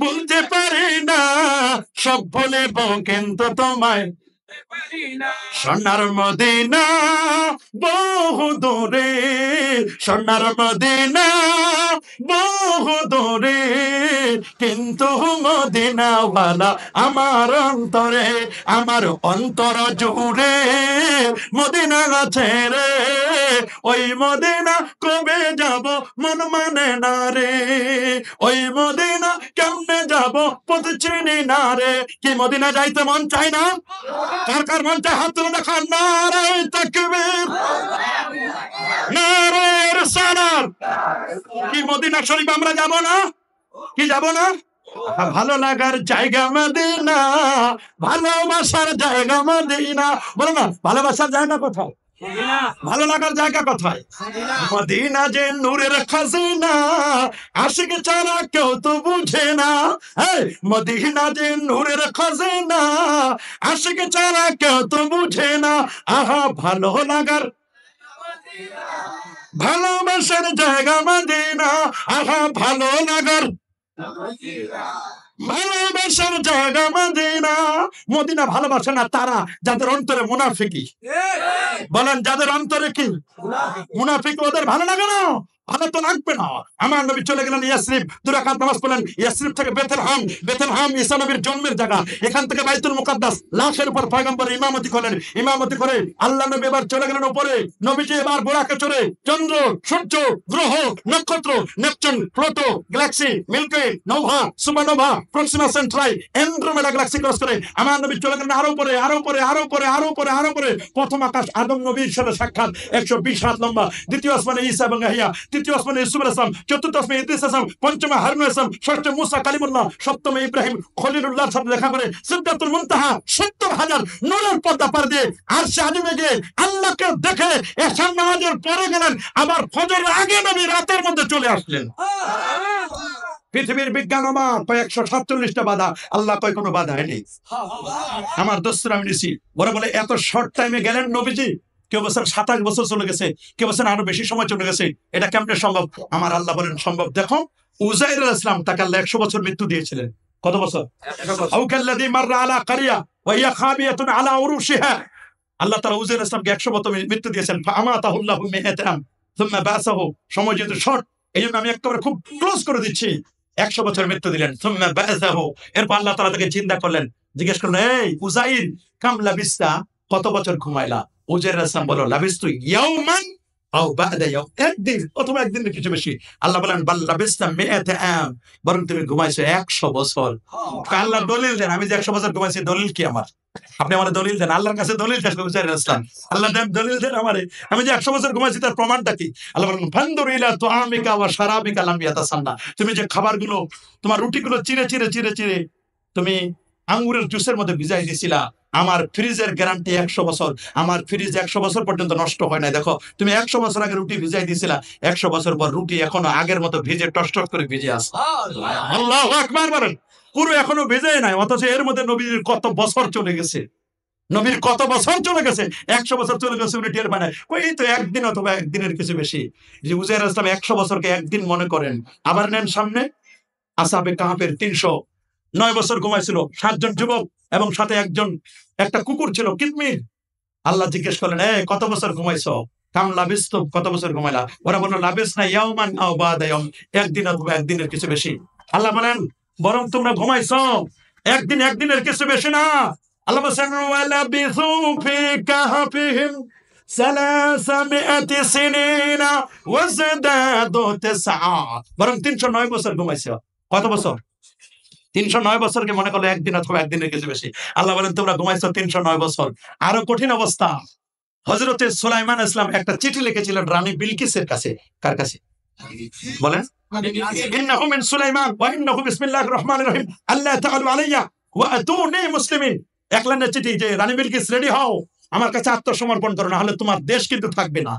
বলতে পারি না, সব ভুলিব কিন্তু তোমায় সোনার মদিনা বহু দূরে, সোনার মদিনা বহু দূরে, কিন্তু মদিনাওয়ালা আমার অন্তরে, আমার অন্তর জুড়ে মদিনা আছে রে, ওই মদিনা কবে যাব মন মানে না রে, ওই মদিনা কেমনে যাব পথ চিনি না রে। কি মদিনা যাইতে মন চায় না? কার কার মন চায় হাত তুলে দেখান। নারে তাকবীর, নারে রিসালাত। কি মদিনা শরীফ আমরা যাব না? কি যাব না? ভালো লাগার জায়গা মদিনা, ভালোবাসার জায়গা মদিনা। বলো না, ভালোবাসার জায়গা কোথায়? ভালো লাগার জায়গা কোথায়? মদিনা যে নূরের খাজিনা, আশিক ছাড়া কেউ তো বুঝে না। মদিনা যে নূরের খাজিনা, আশিক ছাড়া কেউ তো বুঝে না। আহা ভালো লাগার, ভালোবাসার জায়গা মদিনা, আহা ভালো লাগার, ভালোবাসার জায়গা মদিনা। মদিনা ভালোবাসে না তারা যাদের অন্তরে মুনাফিকি। বলেন যাদের অন্তরে কি মুনাফিক, ওদের ভালো লাগে না? ভালো তো লাগবে না। আমার নবী চলে গেলেন ইয়াসরিব, 2 রাকাত নামাজ পড়লেন। ইয়াসরিব থেকে বেথলেহেম, বেথলেহেম ঈসা নবীর জন্মের জায়গা। এখান থেকে বাইতুল মুকাদ্দাস, লাশের উপর পয়গম্বর ইমামতি করলেন। ইমামতি করে আল্লাহ নবী এবার চলে গেলেন উপরে। নবীজি এবার বোরাকে চড়ে চন্দ্র, সূর্য, গ্রহ, নক্ষত্র, Neptune, Pluto, galaxy, Milky Way, nova, supernova, Proxima Centauri, Andromeda galaxy cross করে আমার নবী চলে গেলেন আরো উপরে, আরো উপরে, আরো উপরে, আরো উপরে, আরো উপরে। প্রথম আকাশ আদম নবীর সাথে সাক্ষাৎ, 120 হাত লম্বা। দ্বিতীয় আসমানে ঈসা এবং ইয়াহইয়া, তৃতীয় আসমানে ইউসুফ আলাইহিস সালাম, চতুর্থ আসমানে ইদ্রিস আলাইহিস সালাম, পঞ্চমে হারুন আলাইহিস সালাম, ষষ্ঠে মুসা কালিমুল্লাহ, সপ্তমে ইব্রাহিম খলিলুল্লাহর সাথে দেখা করে সিদরাতুল মুনতাহা 70,000 নূরের পর্দা পার দিয়ে আরশে আজিমে গিয়ে আল্লাহকে দেখে এশার নামাজের পরে গেলেন। আবার ফজরের আগে নবী রাতের মধ্যে চলে আসলেন। পৃথিবীর বিজ্ঞান অবাক, কয় 147টা বাধা, আল্লাহ কয় কোনো বাধা নেই। আমার দোস্তরা আমি নিছি, ওরা বলে এত শর্ট টাইমে গেলেন নবীজি, কেউ বছর 27 বছর চলে গেছে, কেউ বছর আরো বেশি সময় চলে গেছে, এটা কেমনে সম্ভব? আমার আল্লাহ বলেন সম্ভব। দেখো উজাইর আলাইহিস সালাম তাকে আল্লাহ 100 বছর মৃত্যু দিয়েছিলেন। কত বছর? আও কাল্লাযী মাররা আলা কারিয়া ওয়া হিয়া খাবিয়াতুন আলা উরুশিহা। আল্লাহ তাআলা উজাইর আলাইহিস সালামকে 100 বছর মৃত্যু দিয়েছেন। ফাআমাতাহুল্লাহু মিআতা আম সুম্মা বাসাহু। সময় যেহেতু শর্ট, এইজন্য আমি একেবারে খুব ক্লোজ করে দিচ্ছি। 100 বছর মৃত্যু দিলেন। সুম্মা বাসাহু, এরপর আল্লাহ তাআলা তাকে চিন্তা করলেন, জিজ্ঞেস করলেন, এই উজাইর কাম লাবিস্তা, কত বছর ঘুমাইলা? উজাইর আলাইহিস সালাম বলল, লাবিস্তু ইয়াওমান আও বা'দা ইয়াওম, একদিন অথবা একদিনের কিছু বেশি। আল্লাহ বলেন, বাল লাবিস্তা মিআতা আম, বরং তুমি ঘুমাইছো 100 বছর। আল্লাহ দলিল দেন, আমি যে 100 বছর ঘুমাইছি, দলিল কি আমার? আপনি আমার দলিল দেন, আল্লাহর কাছে দলিল চাইছেন উজাইর আলাইহিস সালাম। আল্লাহ দেন দলিল দেন আমারে, আমি যে 100 বছর ঘুমাইছি তার প্রমাণটা কি? আল্লাহ বলেন, ফানদুর ইলা তুআমিকা ওয়া শারাবিকা লাম ইয়াতাসান্না, তুমি যে খাবারগুলো, তোমার রুটিগুলো চিরে চিরে চিরে চিরে তুমি আঙ্গুরের জুসের মধ্যে ভিজাই দিছিলা, আমার ফ্রিজের গ্যারান্টি 100 বছর, আমার ফ্রিজ 100 বছর পর্যন্ত নষ্ট হয় না। দেখো তুমি 100 বছর আগে রুটি ভিজাই দিছিলা, 100 বছর পর রুটি এখনো আগের মতো ভিজে টস টস করে ভিজে আছে। আল্লাহু আকবার বলেন, পুরো এখনো ভেজে নাই, অথচ এর মধ্যে নবীর কত বছর চলে গেছে, নবীর কত বছর চলে গেছে, 100 বছর চলে গেছে, উনি টের পায় না। এই তো একদিন অথবা একদিনের কিছু বেশি। যে উজাইর আলাইহিস সালাম 100 বছরকে একদিন মনে করেন। আবার নেন সামনে আসহাবে কাহাফের 309 বছর ঘুমাইছিল 7 জন যুবক এবং সাথে একটা কুকুর ছিল কিতমির। আল্লাহ জিজ্ঞেস করলেন, কত বছর ঘুমাইছো? কাম লাবিস্তু, কত বছর ঘুমাইলা? ওরা বলল, লাবিস না ইয়াওমান আও বা'দা ইয়াওম, একদিন অথবা একদিনের কিছু বেশি। আল্লাহ বলেন, বরং তোমরা ঘুমাইছো একদিনের কিছু বেশি না। আল্লাহ বলেন, ওয়ালাবিসু ফি কাহফিহিম সালাসামিআতি সিনিনা ওয়াজদাদু তিসআ, বরং 309 বছর ঘুমাইছো। কত বছর? 309 বছরকে মনে করলো একদিন অথবা একদিনের কিছু বেশি। আল্লাহ বলেন, তোমরা ঘুমাইছো 309 বছর। আরো কঠিন অবস্থা, হযরতে সুলাইমান ইসলাম একটা চিঠি লিখেছিলেন রানী বিলকিসের কাছে। কার কাছে বলেন? ইন্নাহু মিন সুলাইমান ওয়া ইন্নাহু বিসমিল্লাহির রহমানির রহিম আল্লাহ তাআলু আলাইয়া ওয়া আতুনি মুসলিমিন। এক লাইনের চিঠি, যে রানী বিলকিস রেডি হও, আমার কাছে আত্মসমর্পণ করো, না হলে তোমার দেশ কিন্তু থাকবে না।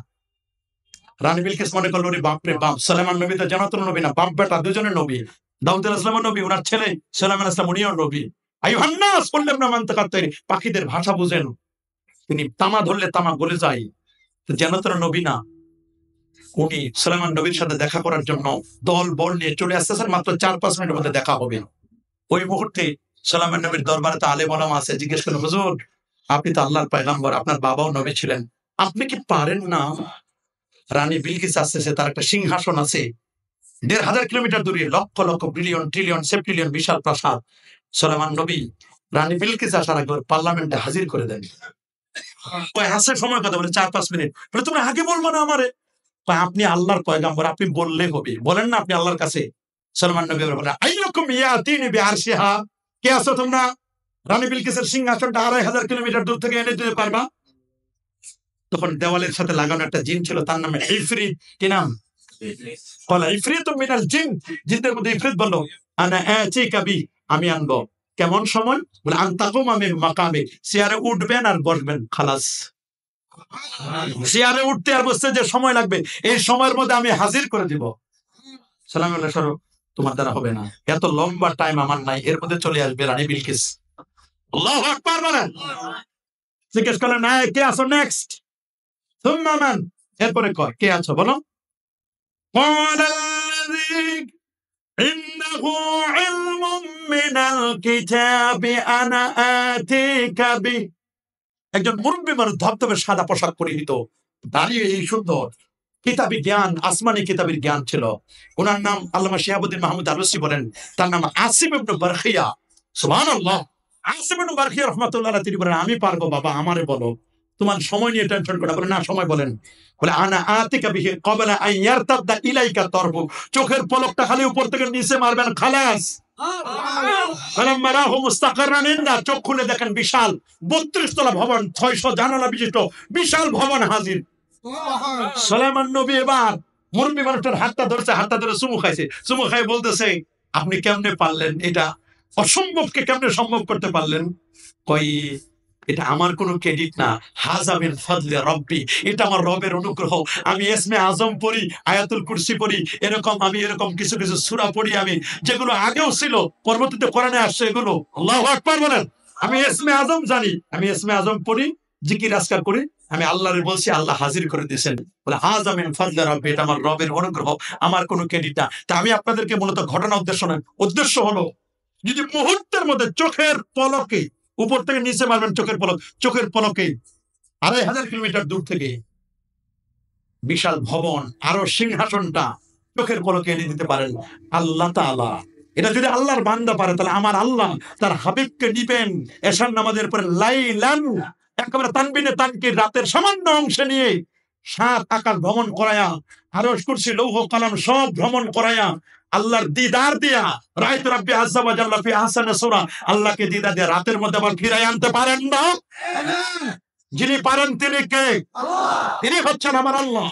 রানী বিলকিস মনে করলো, রে বাপ রে বাপ, সুলাইমান নবী তো জান্নাতুল নবী না, বাপ বেটা দুজনে নবী। দাউদ আলাইহিস সালাম নবী, ওনার ছেলে সুলাইমান আলাইহিস সালাম উনিও নবী। আইয়ুহান নাস কুল্লুম মানতাকাত, পাখিদের ভাষা বুঝেন, তিনি তামা ধরলে তামা গলে যায়, জান্নাতুল নবী না। উনি সুলাইমান নবীর সাথে দেখা করার জন্য দল বল নিয়ে চলে আসতেছেন, মাত্র 4-5 মিনিটের মধ্যে দেখা হবে। ওই মুহূর্তে সুলাইমান নবীর দরবারে তো আলেম ওলামা আছে, জিজ্ঞেস করলেন, হুজুর আপনি তো আল্লাহর পয়গম্বর, আপনার বাবাও নবী ছিলেন, আপনি কি পারেন না, রানী বিলকিস আসতেছে, তার একটা সিংহাসন আছে 1,500 কিলোমিটার দূরে, লক্ষ লক্ষ বিলিয়ন ট্রিলিয়ন সেপ্টিলিয়ন বিশাল প্রাসাদ, সুলাইমান নবী রানী বিলকিস আসার আগে পার্লামেন্টে হাজির করে দেন। হাসে সময় কথা বলে 4-5 মিনিট, বলে তুমি আগে বলবো না আমারে? আপনি আল্লাহর পয়গম্বর, আপনি বললে হবে, বলেন না আপনি আল্লাহর কাছে। সুলাইমান নবী বলেন, আইয়াকুম ইয়াতিনি বিআরশিহা, কে আছো তোমরা রানী বিলকিসের সিংহাসনটা 2,500 কিলোমিটার দূর থেকে এনে দিতে পারবা? তখন দেওয়ালের সাথে লাগানো একটা জিন ছিল, তার নামে ইফরিত। কি নাম? বলে ইফরিতুম মিনাল জিন, জিনদের মধ্যে ইফরিত বলল, আনা আতিকা বি, আমি আনবো। কেমন সময়? বলে আনতাকুমা মিন মাকামি, চেয়ারে উঠবেন আর বসবেন, খালাস। চেয়ারে উঠতে আর বসতে যে সময় লাগবে, এই সময়ের মধ্যে আমি হাজির করে দিব। সালাম আলাইকুম, সরো, তোমার দ্বারা হবে না, এত লম্বা টাইম আমার নাই, এর মধ্যে চলে আসবে রানী বিলকিস। আল্লাহু আকবার বলেন। জিজ্ঞেস করলেন, কে আছো নেক্সট? সুম্মা মান, এরপরে কয় কে আছো বলো? ইন্নাহু ইলমুম মিনাল কিতাবি আনা আতিকা বি। একজন মুরব্বী মানুষ, ধবধবে সাদা পোশাক পরিহিত, দাঁড়িয়ে এই সুন্দর কিতাবি জ্ঞান, আসমানি কিতাবের জ্ঞান ছিল। ওনার নাম আল্লামা শিহাবুদ্দিন মাহমুদ আলুসি বলেন, তার নাম আসিম ইবনে বারখিয়া। সুবহানাল্লাহ। আসিম ইবনে বারখিয়া রাহমাতুল্লাহ আলাইহি, তিনি বলেন, আমি পারবো বাবা, আমারে বলো, তোমার সময় নিয়ে টেনশন করো না। বলে না, সময় বলেন। বলে আনা আতিকা বিহি ক্বাবলা আন ইয়ারতাদ্দা ইলাইকা তারফু, চোখের পলকটা খালি উপর থেকে নিচে মারবেন, খালাস। ফালাম্মা রাহু মুস্তাকাররান ইনদা, চোখ খুলে দেখেন বিশাল 32 তলা ভবন, 600 জানালা বিশিষ্ট বিশাল ভবন হাজির। সুলাইমান নবী এবার মুরব্বী মানুষটার হাতটা ধরছে, হাতটা ধরে চুমু খাইছে, চুমু খাই বলতেছে, আপনি কেমনে পারলেন, এটা অসম্ভবকে কেমনে সম্ভব করতে পারলেন? কই এটা আমার কোনো ক্রেডিট না, হাযা মিন ফাদলি রাব্বি, এটা আমার রবের অনুগ্রহ। আমি ইসমে আজম পড়ি, আয়াতুল কুরসি পড়ি, আমি এরকম কিছু কিছু সূরা পড়ি আমি, যেগুলো আগেও ছিল, পরবর্তীতে কোরআনে আসছে এগুলো। আল্লাহু আকবার বলেন। আমি ইসমে আজম জানি, আমি ইসমে আজম পড়ি, জিকির আজকার করি, আমি আল্লাহরে বলছি, আল্লাহ হাজির করে দিয়েছেন। বলে হাযা মিন ফাদলি রাব্বি, এটা আমার রবের অনুগ্রহ, আমার কোনো ক্রেডিট না। তা আমি আপনাদেরকে মূলত ঘটনা উদ্দেশ্য নয়, উদ্দেশ্য হলো যদি মুহূর্তের মধ্যে চোখের পলকে, উপর থেকে নিচে মারবেন চোখের পলকে ২৫০০ কিলোমিটার দূর থেকে বিশাল ভবন, আরো সিংহাসনটা চোখের পলকে এনে দিতে পারেন আল্লাহ তাআলা। এটা যদি আল্লাহর বান্দা পারে, তাহলে আমার আল্লাহ তার হাবিবকে নিবেন এশার নামাজের পরে লাইলান, একেবারে তানবিনে তানকির, রাতের সামান্য অংশে নিয়ে ৭ আকাশ ভ্রমণ করায়া, আরশ কুরসি লৌহ কালাম সব ভ্রমণ করায়া, আল্লাহর দিদার দিয়া, রাইত রাব্বি আযজা ওয়া জাল্লা ফি আহসানি সূরা, আল্লাহকে দিদার দিয়া রাতের মধ্যে আবার ফিরাই আনতে পারেন না? যিনি পারেন তিনি কে? তিনি হচ্ছেন আমার আল্লাহ।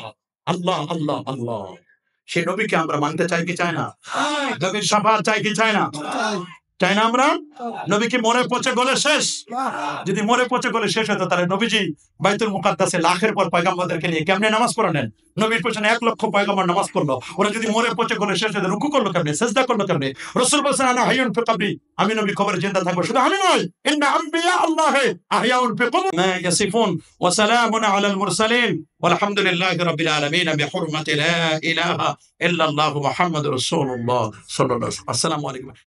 আল্লাহ আল্লাহ আল্লাহ। সেই নবীকে আমরা মানতে চাই কি চাই না? নবীর শাফাআত চাই কি চাই না? চাই না আমরা? নবী কি মরে পচে গলে শেষ? যদি মরে পচে গলে শেষ হতো, তাহলে নবীজি বাইতুল মুকাদ্দাসে লাখের পর পয়গম্বরদেরকে নিয়ে কেমনে নামাজ পড়ালেন? নবীর পেছনে ১ লক্ষ পয়গম্বর নামাজ পড়লো, ওরা যদি মরে পচে গলে শেষ হতো, রুকু করলো কেমনে, সিজদা করলো কেমনে? রাসূল বলেছেন আনা হাইয়ুন ফি কবরি, আমি নবী কবরে জিন্দা থাকবো। শুধু আমি নয়, ইন্না আম্বিয়া আল্লাহি আহইয়াউন ফি কবর মা ইয়াসিফুন ওয়া সালামুন আলাল মুরসালিন ওয়ালহামদুলিল্লাহি রাব্বিল আলামিন বিহুরমাতি লা ইলাহা ইল্লাল্লাহু মুহাম্মাদুর রাসূলুল্লাহ সাল্লাল্লাহু আলাইহি ওয়াসাল্লাম। আসসালামু আলাইকুম।